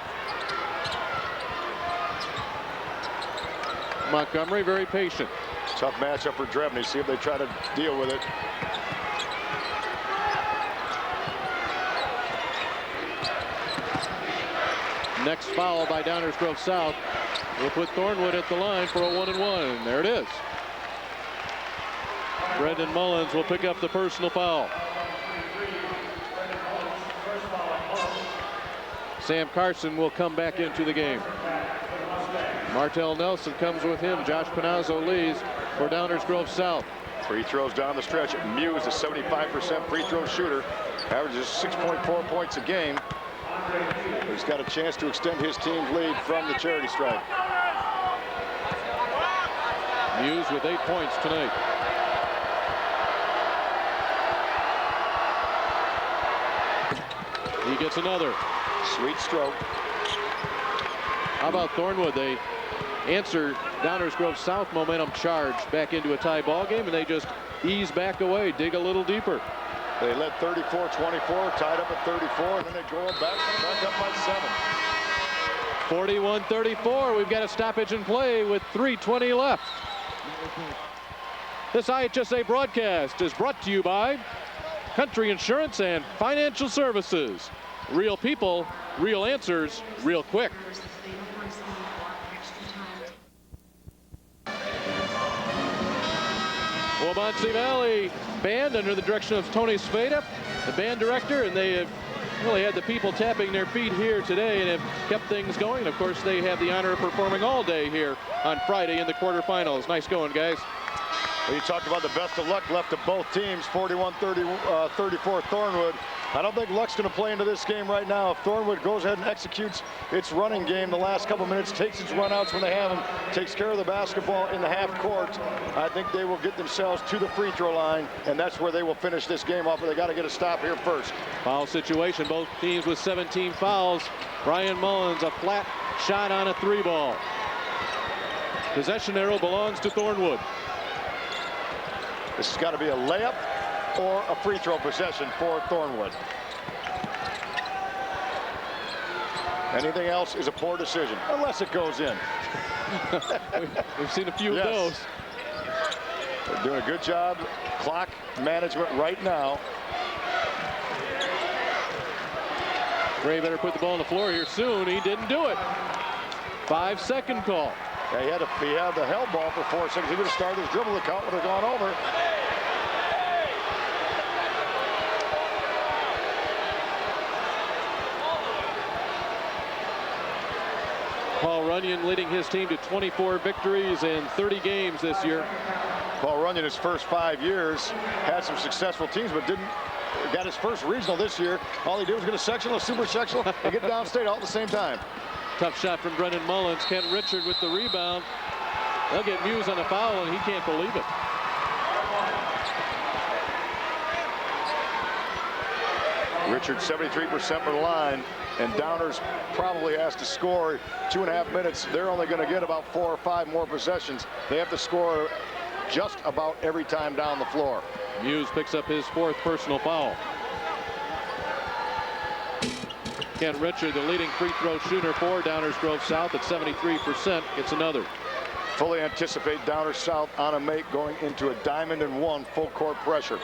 Montgomery very patient. Tough matchup for Drevny. See if they try to deal with it. Next foul by Downers Grove South will put Thornwood at the line for a 1-and-1. There it is. Brendan Mullins will pick up the personal foul. Sam Carson will come back into the game. Martell Nelson comes with him. Josh Panazzo leads for Downers Grove South. Free throws down the stretch. Muse, a 75% free throw shooter, averages 6.4 points a game. He's got a chance to extend his team's lead from the charity stripe. Muse with 8 points tonight. He gets another. Sweet stroke. How about Thornwood? They answer Downers Grove South momentum charge back into a tie ball game, and they just ease back away, dig a little deeper. They led 34-24, tied up at 34, and then they go back up by 7. 41-34. We've got a stoppage in play with 3:20 left. This IHSA broadcast is brought to you by Country Insurance and Financial Services. Real people, real answers, real quick. Waubonsee Valley band under the direction of Tony Sveda, the band director, and they have really had the people tapping their feet here today and have kept things going. And of course, they have the honor of performing all day here on Friday in the quarterfinals. Nice going, guys. Well, you talked about the best of luck left to both teams, 41-34 Thornwood. I don't think luck's going to play into this game right now. If Thornwood goes ahead and executes its running game the last couple minutes, takes its runouts when they have them, takes care of the basketball in the half court, I think they will get themselves to the free throw line, and that's where they will finish this game off. But they got to get a stop here first. Foul situation, both teams with 17 fouls. Brian Mullins, a flat shot on a 3-ball. Possession arrow belongs to Thornwood. This has got to be a layup or a free throw possession for Thornwood. Anything else is a poor decision, unless it goes in. We've seen a few of those. They're doing a good job, clock management right now. Gray better put the ball on the floor here soon. He didn't do it. 5-second call. Yeah, he had the held ball for 4 seconds. He would have started his dribble account, would have gone over. Paul Runyon leading his team to 24 victories in 30 games this year. Paul Runyon, his first 5 years, had some successful teams, but got his first regional this year. All he did was get a sectional, a super sectional, and get downstate all at the same time. Tough shot from Brendan Mullins. Kent Richard with the rebound. They'll get Muse on a foul, and he can't believe it. Richard 73% from the line, and Downers probably has to score 2.5 minutes. They're only going to get about 4 or 5 more possessions. They have to score just about every time down the floor. Muse picks up his 4th personal foul. Kent Richard, the leading free throw shooter for Downers Grove South at 73%, gets another. Fully anticipate Downers South on a make going into a diamond and 1 full court pressure.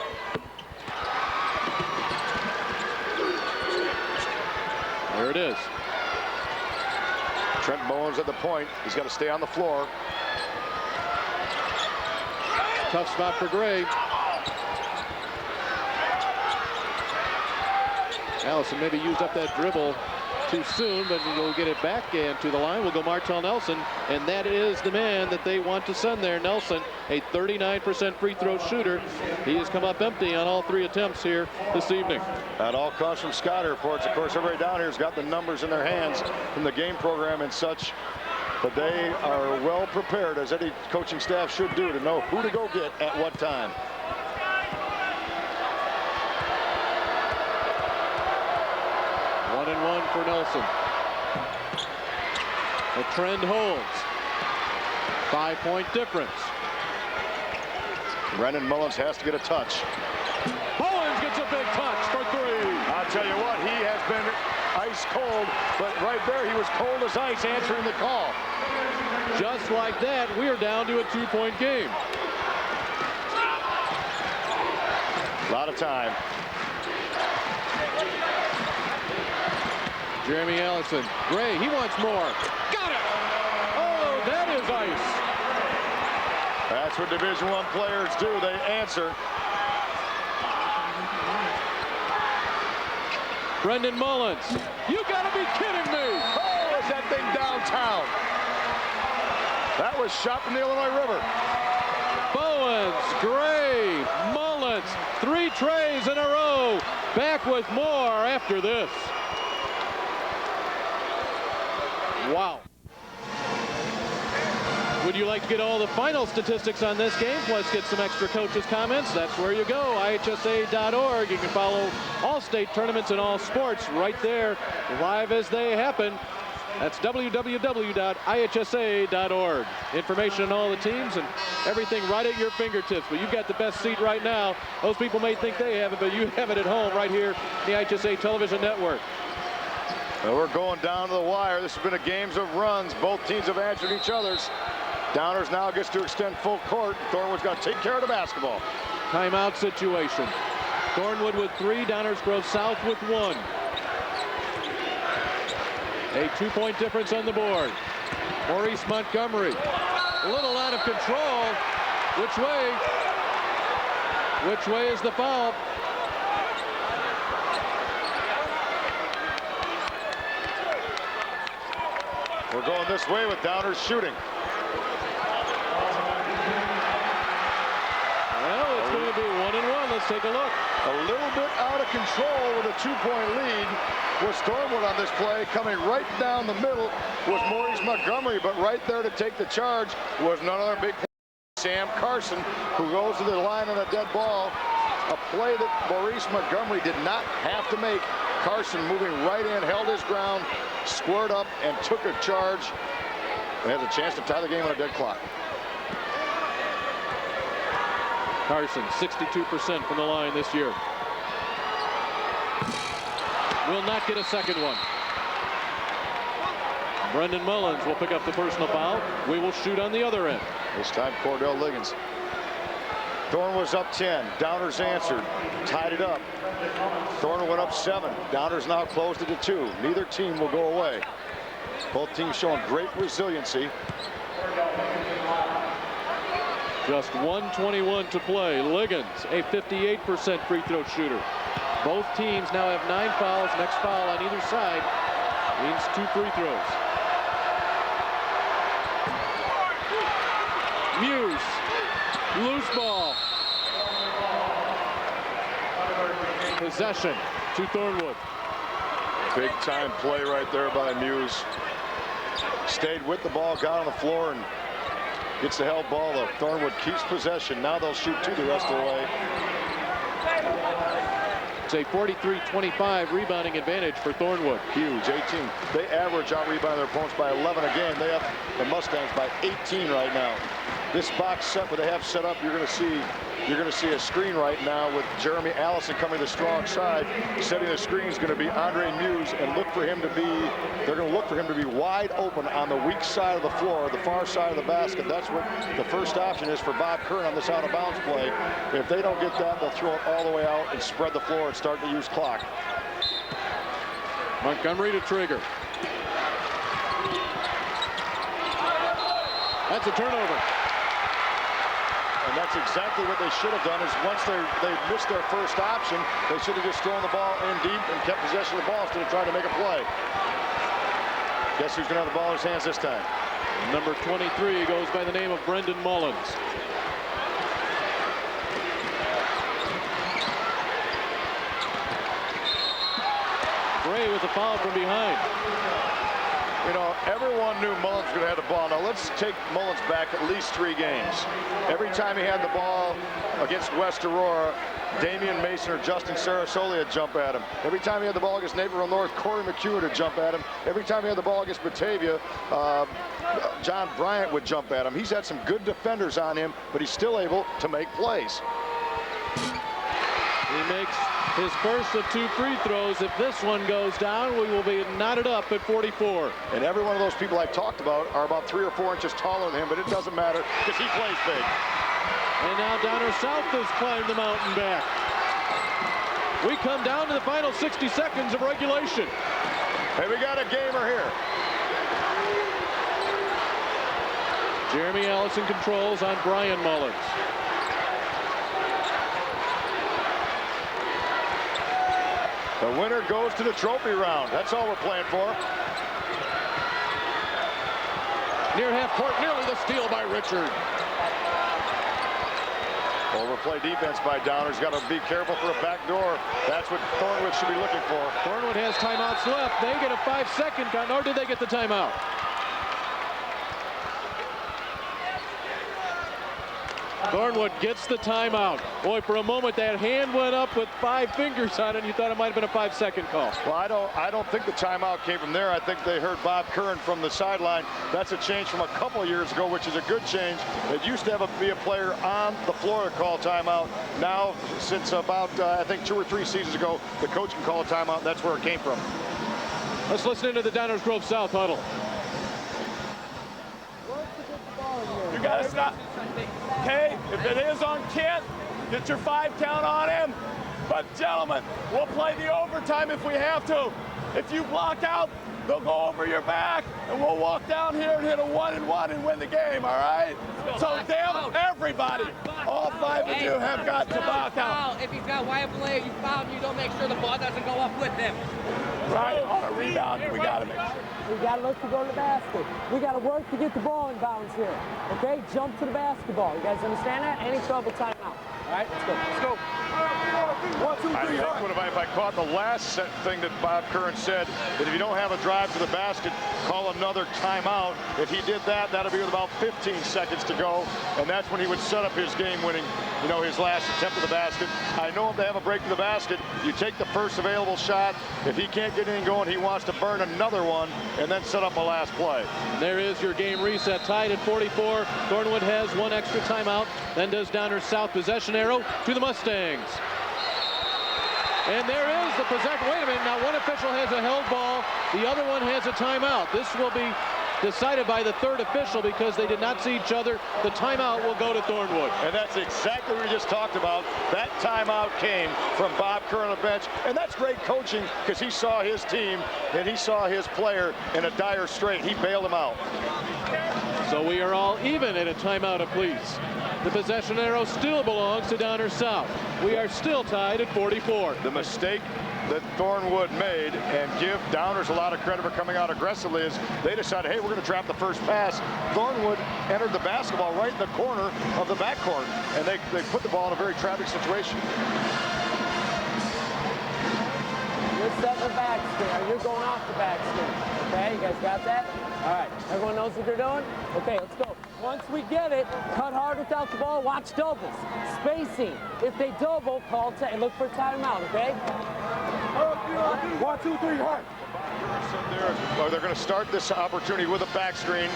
There it is. Trent Mullins at the point. He's got to stay on the floor. Tough spot for Gray. Allison maybe used up that dribble too soon, but he'll get it back, and to the line will go Martell Nelson, and that is the man that they want to send there. Nelson, a 39% free throw shooter. He has come up empty on all 3 attempts here this evening. That all comes from Scott reports. Of course, everybody down here has got the numbers in their hands from the game program and such, but they are well prepared, as any coaching staff should do, to know who to go get at what time. One for Nelson. The trend holds. 5-point difference. Brendan Mullins has to get a touch. Mullins gets a big touch for 3. I'll tell you what, he has been ice cold, but right there he was cold as ice answering the call. Just like that, we are down to a 2-point game. A lot of time. Jeremy Allison. Gray, he wants more. Got it! Oh, that is ice. That's what Division I players do. They answer. Brendan Mullins. You gotta be kidding me! Oh, is that thing downtown? That was shot from the Illinois River. Bowens, Gray, Mullins, 3 trays in a row. Back with more after this. Wow. Would you like to get all the final statistics on this game, plus get some extra coaches' comments? That's where you go, IHSA.org. You can follow all state tournaments and all sports right there, live as they happen. That's www.ihsa.org. Information on all the teams and everything right at your fingertips. But you've got the best seat right now. Those people may think they have it, but you have it at home right here, the IHSA television network. Well, we're going down to the wire. This has been a games of runs. Both teams have answered each other's. Downers now gets to extend full court. Thornwood's got to take care of the basketball. Timeout situation. Thornwood with 3, Downers Grove South with 1. A 2-point difference on the board. Maurice Montgomery, a little out of control. Which way? Which way is the foul? We're going this way with Downers shooting. Well, it's going to be 1-1. Let's take a look. A little bit out of control with a 2-point lead was Thornwood on this play. Coming right down the middle was Maurice Montgomery, but right there to take the charge was none other big Sam Carson, who goes to the line on a dead ball. A play that Maurice Montgomery did not have to make. Carson moving right in, held his ground, squared up, and took a charge, and has a chance to tie the game on a dead clock. Carson, 62% from the line this year. Will not get a second one. Brendan Mullins will pick up the personal foul. We will shoot on the other end. This time, Cordell Liggins. Thorn was up 10. Downers answered. Tied it up. Thorn went up 7. Downers now closed it to 2. Neither team will go away. Both teams showing great resiliency. Just 1:21 to play. Liggins, a 58% free throw shooter. Both teams now have 9 fouls. Next foul on either side means 2 free throws. Muse Loose ball. Possession to Thornwood. Big time play right there by Muse. Stayed with the ball, got on the floor, and gets the held ball up. Thornwood keeps possession. Now they'll shoot two the rest of the way. It's a 43-25 rebounding advantage for Thornwood. Huge, 18. They average out rebound their opponents by 11 a game. They have the Mustangs by 18 right now. This box set, what they have set up, you're going to see a screen right now with Jeremy Allison coming to the strong side. Setting the screen is going to be Andre Muse, and they're going to look for him to be wide open on the weak side of the floor, the far side of the basket. That's what the first option is for Bob Kern on this out of bounds play. If they don't get that, they'll throw it all the way out and spread the floor and start to use clock. Montgomery to trigger. That's a turnover. And that's exactly what they should have done, is once they missed their first option, they should have just thrown the ball in deep and kept possession of the ball instead of trying to make a play. Guess who's going to have the ball in his hands this time? Number 23 goes by the name of Brendan Mullins. Gray with a foul from behind. You know, everyone knew Mullins was going to have the ball. Now let's take Mullins back at least 3 games. Every time he had the ball against West Aurora, Damian Mason or Justin Sarasoli would jump at him. Every time he had the ball against Naperville North, Corey McEwen would jump at him. Every time he had the ball against Batavia, John Bryant would jump at him. He's had some good defenders on him, but he's still able to make plays. He makes his first of 2 free throws. If this one goes down, we will be knotted up at 44. And every one of those people I talked about are about 3 or 4 inches taller than him, but it doesn't matter because he plays big. And now Downer South has climbed the mountain back. We come down to the final 60 seconds of regulation. Hey, we got a gamer here. Jeremy Allison controls on Brian Mullins. The winner goes to the trophy round. That's all we're playing for. Near half court, nearly the steal by Richard. Overplay defense by Downers. Got to be careful for a back door. That's what Thornwood should be looking for. Thornwood has timeouts left. They get a 5-second count, or did they get the timeout? Thornwood gets the timeout. Boy, for a moment that hand went up with 5 fingers on it, and you thought it might have been a 5-second call. Well, I don't think the timeout came from there. I think they heard Bob Kern from the sideline. That's a change from a couple of years ago, which is a good change. It used to be a player on the floor to call timeout. Now, since about I think 2 or 3 seasons ago, the coach can call a timeout, and that's where it came from. Let's listen into the Downers Grove South huddle. You got to stop. Okay, if it is on Kent, get your 5 count on him. But gentlemen, we'll play the overtime if we have to. If you block out, they'll go over your back, and we'll walk down here and hit a 1-and-1 and win the game, all right? So damn everybody, all 5 of you have got to block out. If he's got wide play, you foul him, you don't make sure the ball doesn't go up with him. Right, on a rebound, we got to make sure. We got to look to go to the basket. We got to work to get the ball in bounds here. Okay, jump to the basketball. You guys understand that? Any trouble, timeout. All right, let's go. Let's go. 1, 2, 3. I think if I caught the last thing that Bob Kern said, that if you don't have a drive to the basket, call another timeout. If he did that, that'll be with about 15 seconds to go, and that's when he would set up his game-winning, his last attempt at the basket. I know if they have a break to the basket, you take the first available shot. If he can't get anything going, he wants to burn another one and then set up a last play. There is your game reset, tied at 44. Thornwood has 1 extra timeout, then does Downers South possession arrow to the Mustangs. And there is the possession. Wait a minute, now one official has a held ball, the other one has a timeout. This will be decided by the 3rd official because they did not see each other. The timeout will go to Thornwood. And that's exactly what we just talked about. That timeout came from Bob Kern on the bench, and that's great coaching because he saw his team and he saw his player in a dire strait. He bailed him out. So we are all even at a timeout apiece. The possession arrow still belongs to Downers South. We are still tied at 44. The mistake that Thornwood made, and give Downers a lot of credit for coming out aggressively, is they decided, hey, we're going to trap the first pass. Thornwood entered the basketball right in the corner of the backcourt, and they put the ball in a very tragic situation. You're setting the back screen, or you're going off the back screen. Okay, you guys got that? All right, everyone knows what they're doing? Okay, let's go. Once we get it, cut hard without the ball, watch doubles. Spacing. If they double, call and look for a timeout, okay? 1, 2, 3, hard. They're going to start this opportunity with a back screen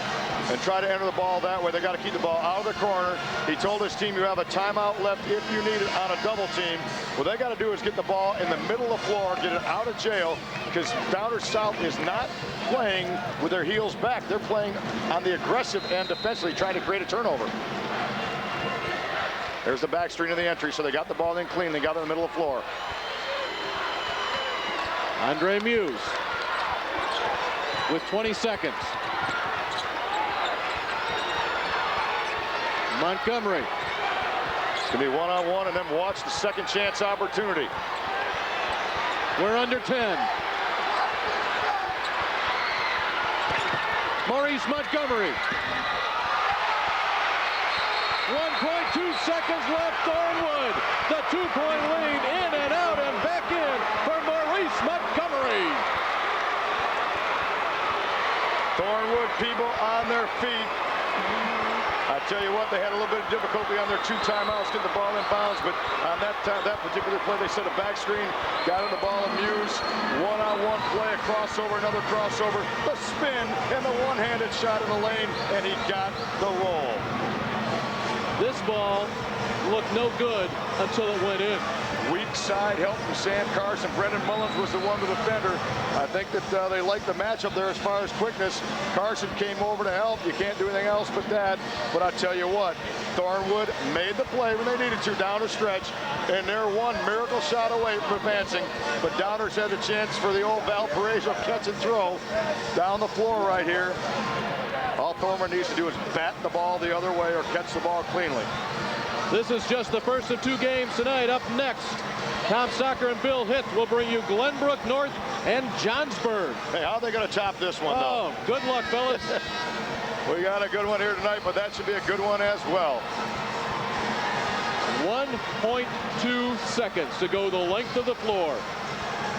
and try to enter the ball that way. They got to keep the ball out of the corner. He told his team you have a timeout left if you need it on a double team. What they got to do is get the ball in the middle of the floor, get it out of jail, because Downers South is not playing with their heels back. They're playing on the aggressive end defensively, trying to create a turnover. There's the back screen of the entry, so they got the ball in clean. They got it in the middle of the floor. Andre Muse with 20 seconds. Montgomery. It's going to be one-on-one, and then watch the second chance opportunity. We're under 10. Maurice Montgomery. 1.2 seconds left. Thornwood. The 2-point lead, in and out and back in for Maurice Montgomery. Thornwood people on their feet. I tell you what, they had a little bit of difficulty on their 2 timeouts getting the ball in bounds, but on that particular play, they set a back screen, got in the ball and Muse. One-on-one play, a crossover, another crossover, the spin, and the one-handed shot in the lane, and he got the roll. This ball looked no good until it went in. Weak side help from Sam Carson. Brendan Mullins was the one to defender. I think that they liked the matchup there as far as quickness. Carson came over to help. You can't do anything else but that. But I tell you what, Thornwood made the play when they needed to down the stretch, and they're one miracle shot away from advancing. But Downers had a chance for the old Valparaiso catch and throw down the floor right here. All Thornwood needs to do is bat the ball the other way or catch the ball cleanly. This is just the first of 2 games tonight. Up next, Tom Stocker and Bill Hitt will bring you Glenbrook North and Johnsburg. Hey, how are they going to top this one, though? Oh, good luck, fellas. We got a good one here tonight, but that should be a good one as well. 1.2 seconds to go the length of the floor.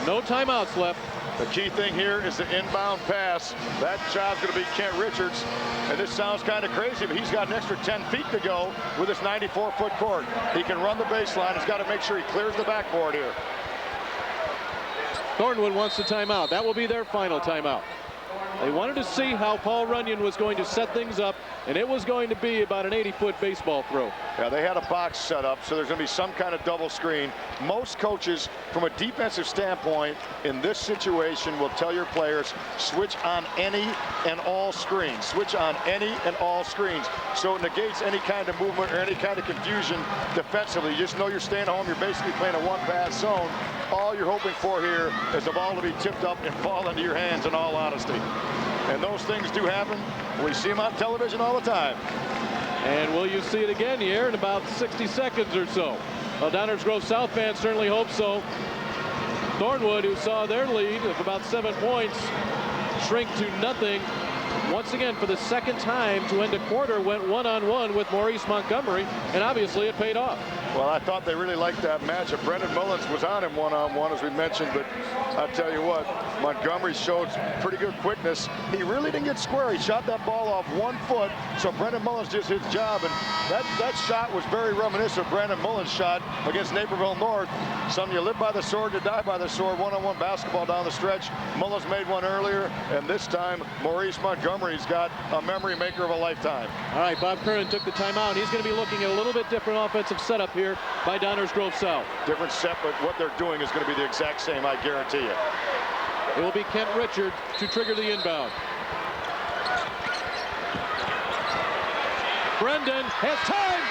No timeouts left. The key thing here is the inbound pass. That job's going to be Kent Richards. And this sounds kind of crazy, but he's got an extra 10 feet to go with this 94-foot court. He can run the baseline. He's got to make sure he clears the backboard here. Thornwood wants the timeout. That will be their final timeout. They wanted to see how Paul Runyon was going to set things up, and it was going to be about an 80-foot baseball throw. Yeah, they had a box set up, so there's going to be some kind of double screen. Most coaches, from a defensive standpoint, in this situation will tell your players, switch on any and all screens. Switch on any and all screens. So it negates any kind of movement or any kind of confusion defensively. You just know you're staying home. You're basically playing a one-pass zone. All you're hoping for here is the ball to be tipped up and fall into your hands, in all honesty. And those things do happen. We see them on television all the time. And will you see it again here in about 60 seconds or so? Well, Downers Grove South fans certainly hope so. Thornwood, who saw their lead of about 7 points shrink to nothing, once again for the second time to end a quarter, went one-on-one with Maurice Montgomery, and obviously it paid off. Well, I thought they really liked that matchup. Brendan Mullins was on him one-on-one, as we mentioned, but I'll tell you what, Montgomery showed pretty good quickness. He really didn't get square. He shot that ball off 1 foot, so Brendan Mullins did his job, and that shot was very reminiscent of Brendan Mullins' shot against Naperville North. Something you live by the sword, you die by the sword. One-on-one basketball down the stretch. Mullins made one earlier, and this time Maurice Montgomery's got a memory maker of a lifetime. All right, Bob Curran took the timeout. He's going to be looking at a little bit different offensive setup here by Downers Grove South. Different set, but what they're doing is going to be the exact same, I guarantee you. It will be Kent Richard to trigger the inbound. Brendan has time.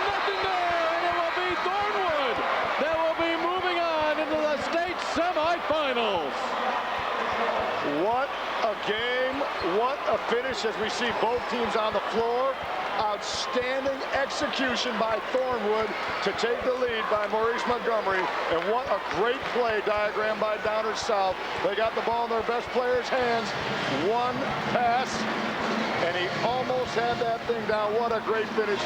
Nothing there, and it will be Thornwood that will be moving on into the state semifinals. What a game, what a finish as we see both teams on the floor. Outstanding execution by Thornwood to take the lead by Maurice Montgomery. And what a great play diagram by Downers South. They got the ball in their best player's hands. One pass, and he almost had that thing down. What a great finish.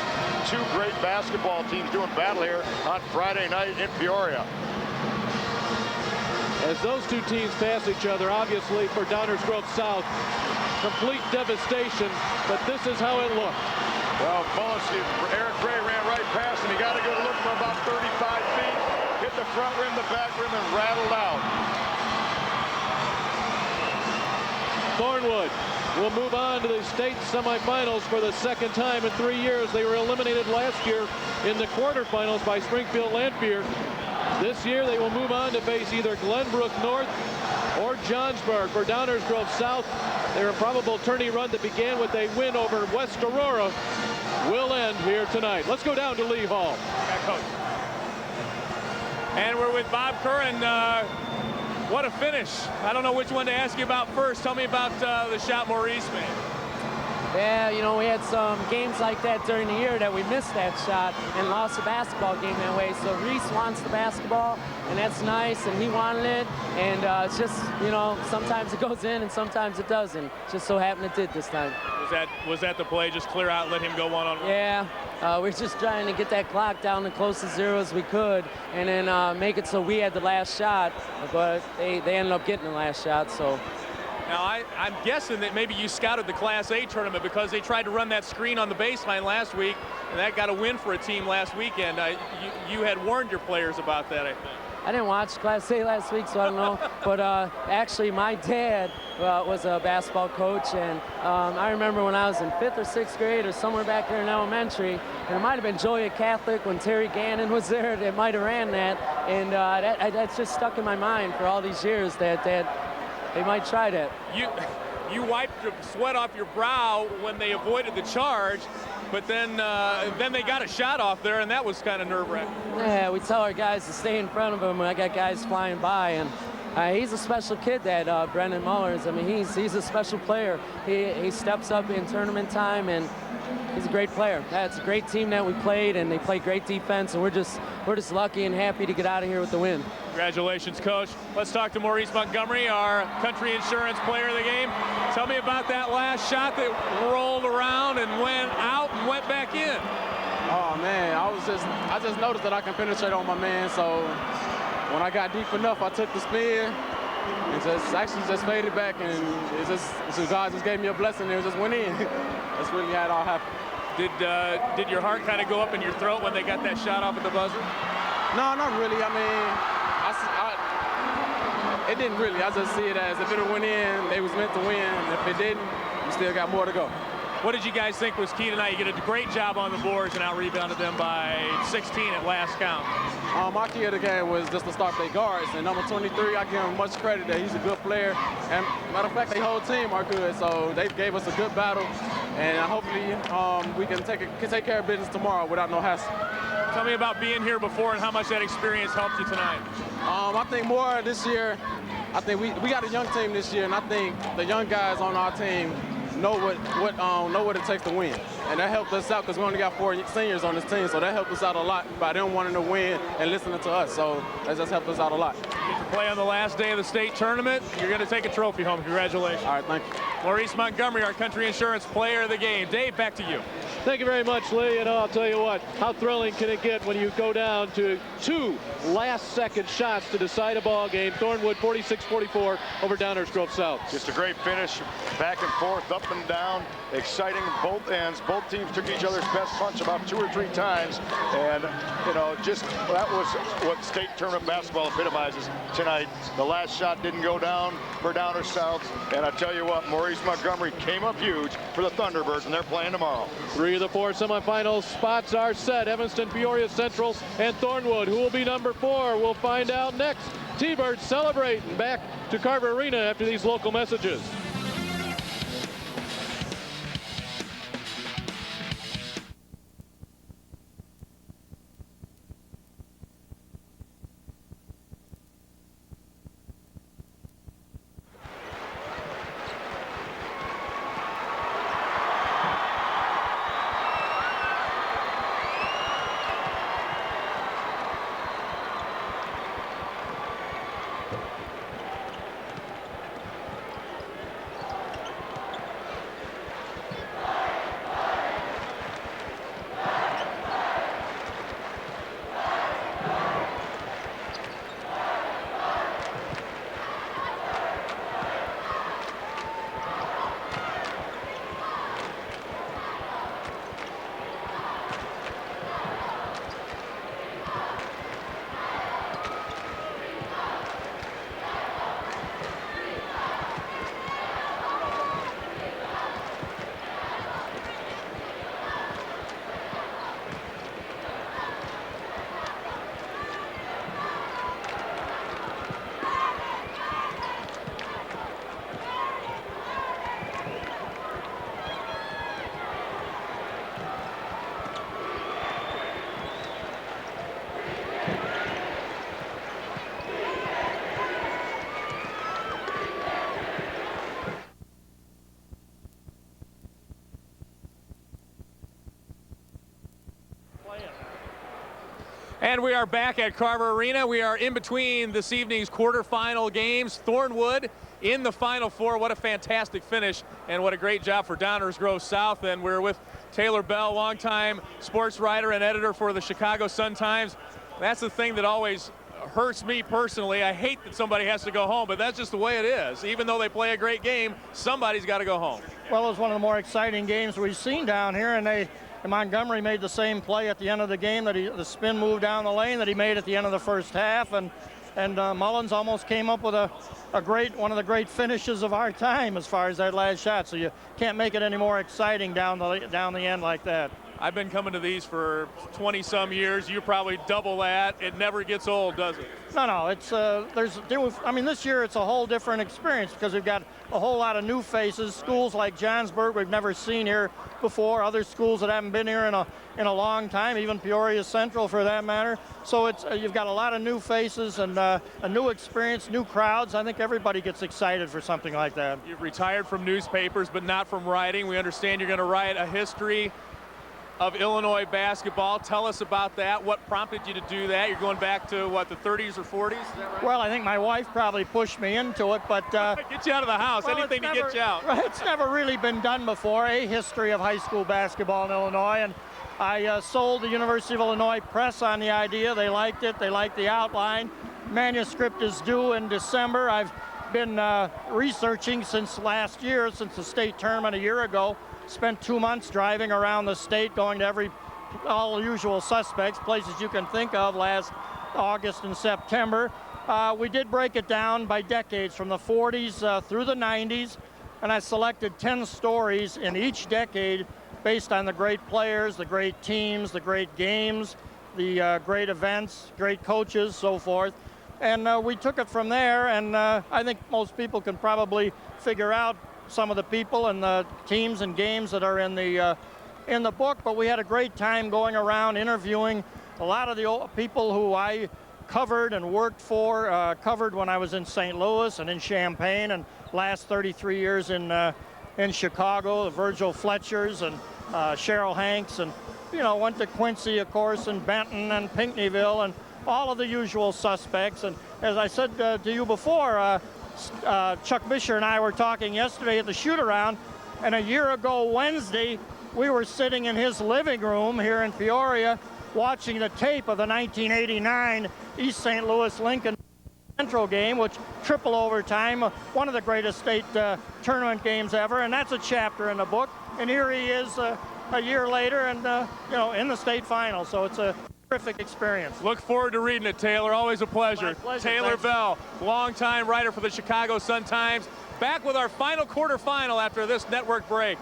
Two great basketball teams doing battle here on Friday night in Peoria. As those two teams pass each other, obviously for Downers Grove South, complete devastation, but this is how it looked. Well, Mullis, Eric Gray ran right past him. He got a good look from about 35 feet, hit the front rim, the back rim, and rattled out. Thornwood will move on to the state semifinals for the second time in 3 years. They were eliminated last year in the quarterfinals by Springfield Lanphier. This year they will move on to face either Glenbrook North or Johnsburg. For Downers Grove South, their improbable tourney run that began with a win over West Aurora will end here tonight. Let's go down to Lee Hall. Yeah, Coach. And we're with Bob Curran. What a finish. I don't know which one to ask you about first. Tell me about the shot Maurice made. Yeah, you know, we had some games like that during the year that we missed that shot and lost a basketball game that way. So Reese wants the basketball, and that's nice, and he wanted it. And it's just, you know, sometimes it goes in and sometimes it doesn't. Just so happened it did this time. Was that the play? Just clear out, let him go one-on-one? Yeah, we're just trying to get that clock down to close to zero as we could, and then make it so we had the last shot. But they ended up getting the last shot, so. Now, I'm guessing that maybe you scouted the Class A tournament because they tried to run that screen on the baseline last week, and that got a win for a team last weekend. You had warned your players about that, I think. I didn't watch Class A last week, so I don't know. But actually, my dad was a basketball coach, and I remember when I was in 5th or 6th grade or somewhere back there in elementary, and it might have been Joliet Catholic when Terry Gannon was there. They might have ran that, and that's just stuck in my mind for all these years that they might try that. You wiped the sweat off your brow when they avoided the charge, but then they got a shot off there, and that was kind of nerve-wracking. Yeah, we tell our guys to stay in front of him when I got guys flying by, and he's a special kid, that Brendan Mullers. I mean, he's a special player. He steps up in tournament time, and he's a great player. It's a great team that we played, and they play great defense, and we're just lucky and happy to get out of here with the win. Congratulations, Coach. Let's talk to Maurice Montgomery, our Country Insurance Player of the game. Tell me about that last shot that rolled around and went out and went back in. Oh man, I just noticed that I can penetrate on my man, so when I got deep enough, I took the spin and just faded back, and God just gave me a blessing, and it just went in. That's really how it all happened. Did your heart kind of go up in your throat when they got that shot off at the buzzer? No, not really. I mean, it didn't really. I just see it as if it went in, they was meant to win. If it didn't, we still got more to go. What did you guys think was key tonight? You did a great job on the boards and out-rebounded them by 16 at last count. My key of the game was just to start their guards. And number 23, I give him much credit that he's a good player. And matter of fact, their whole team are good. So they gave us a good battle. And hopefully we can take care of business tomorrow without no hassle. Tell me about being here before and how much that experience helped you tonight. I think more this year, I think we got a young team this year, and I think the young guys on our team know what it takes to win. And that helped us out because we only got 4 seniors on this team, so that helped us out a lot by them wanting to win and listening to us. So that just helped us out a lot. You get to play on the last day of the state tournament. You're going to take a trophy home. Congratulations. All right, thank you. Maurice Montgomery, our Country Insurance Player of the game. Dave, back to you. Thank you very much, Lee. And I'll tell you what, how thrilling can it get when you go down to 2 last-second shots to decide a ball game? Thornwood 46-44 over Downers Grove South. Just a great finish, back and forth, up and down, exciting both ends. Both teams took each other's best punch about 2 or 3 times, and you know, just that was what state tournament basketball epitomizes tonight. The last shot didn't go down for Downers South, and I tell you what, Maurice Montgomery came up huge for the Thunderbirds, and they're playing tomorrow. 3 of the 4 semifinal spots are set. Evanston, Peoria Central, and Thornwood. Who will be number 4? We'll find out next. T-Birds celebrating back to Carver Arena after these local messages. And we are back at Carver Arena. We are in between this evening's quarterfinal games. Thornwood in the Final Four. What a fantastic finish, and what a great job for Downers Grove South. And we're with Taylor Bell, longtime sports writer and editor for the Chicago Sun-Times. That's the thing that always hurts me personally. I hate that somebody has to go home, but that's just the way it is. Even though they play a great game, somebody's got to go home. Well, it was one of the more exciting games we've seen down here, and Montgomery made the same play at the end of the game, the spin move down the lane that he made at the end of the first half, and Mullins almost came up with one of the great finishes of our time as far as that last shot. So you can't make it any more exciting down the end like that. I've been coming to these for 20-some years. You probably double that. It never gets old, does it? No. It's this year it's a whole different experience because we've got a whole lot of new faces. Schools like Johnsburg we've never seen here before. Other schools that haven't been here in a long time. Even Peoria Central, for that matter. So you've got a lot of new faces and a new experience, new crowds. I think everybody gets excited for something like that. You've retired from newspapers, but not from writing. We understand you're going to write a history of Illinois basketball. Tell us about that. What prompted you to do that? You're going back to, what, the 30s or 40s? Is that right? Well, I think my wife probably pushed me into it, but... get you out of the house. Well, anything to get you out. It's never really been done before, a history of high school basketball in Illinois, and I sold the University of Illinois Press on the idea. They liked it. They liked the outline. Manuscript is due in December. I've been researching since last year, since the state tournament a year ago. Spent 2 months driving around the state, going to all the usual suspects, places you can think of, last August and September. We did break it down by decades, from the 40s through the 90s, and I selected 10 stories in each decade based on the great players, the great teams, the great games, the great events, great coaches, so forth. And we took it from there, and I think most people can probably figure out some of the people and the teams and games that are in the book. But we had a great time going around interviewing a lot of the old people who I covered and worked for, covered when I was in St. Louis and in Champaign, and last 33 years in Chicago, the Virgil Fletchers and Cheryl Hanks, and went to Quincy, of course, and Benton and Pinckneyville, and all of the usual suspects. And as I said to you before, Chuck Bisher and I were talking yesterday at the shoot-around, and a year ago Wednesday, we were sitting in his living room here in Peoria watching the tape of the 1989 East St. Louis Lincoln Central game, which triple overtime, one of the greatest state tournament games ever, and that's a chapter in the book. And here he is a year later, and in the state final. So it's a terrific experience. Look forward to reading it, Taylor. Always a pleasure. My pleasure. Taylor Thanks. Bell, longtime writer for the Chicago Sun-Times, back with our final quarterfinal after this network break.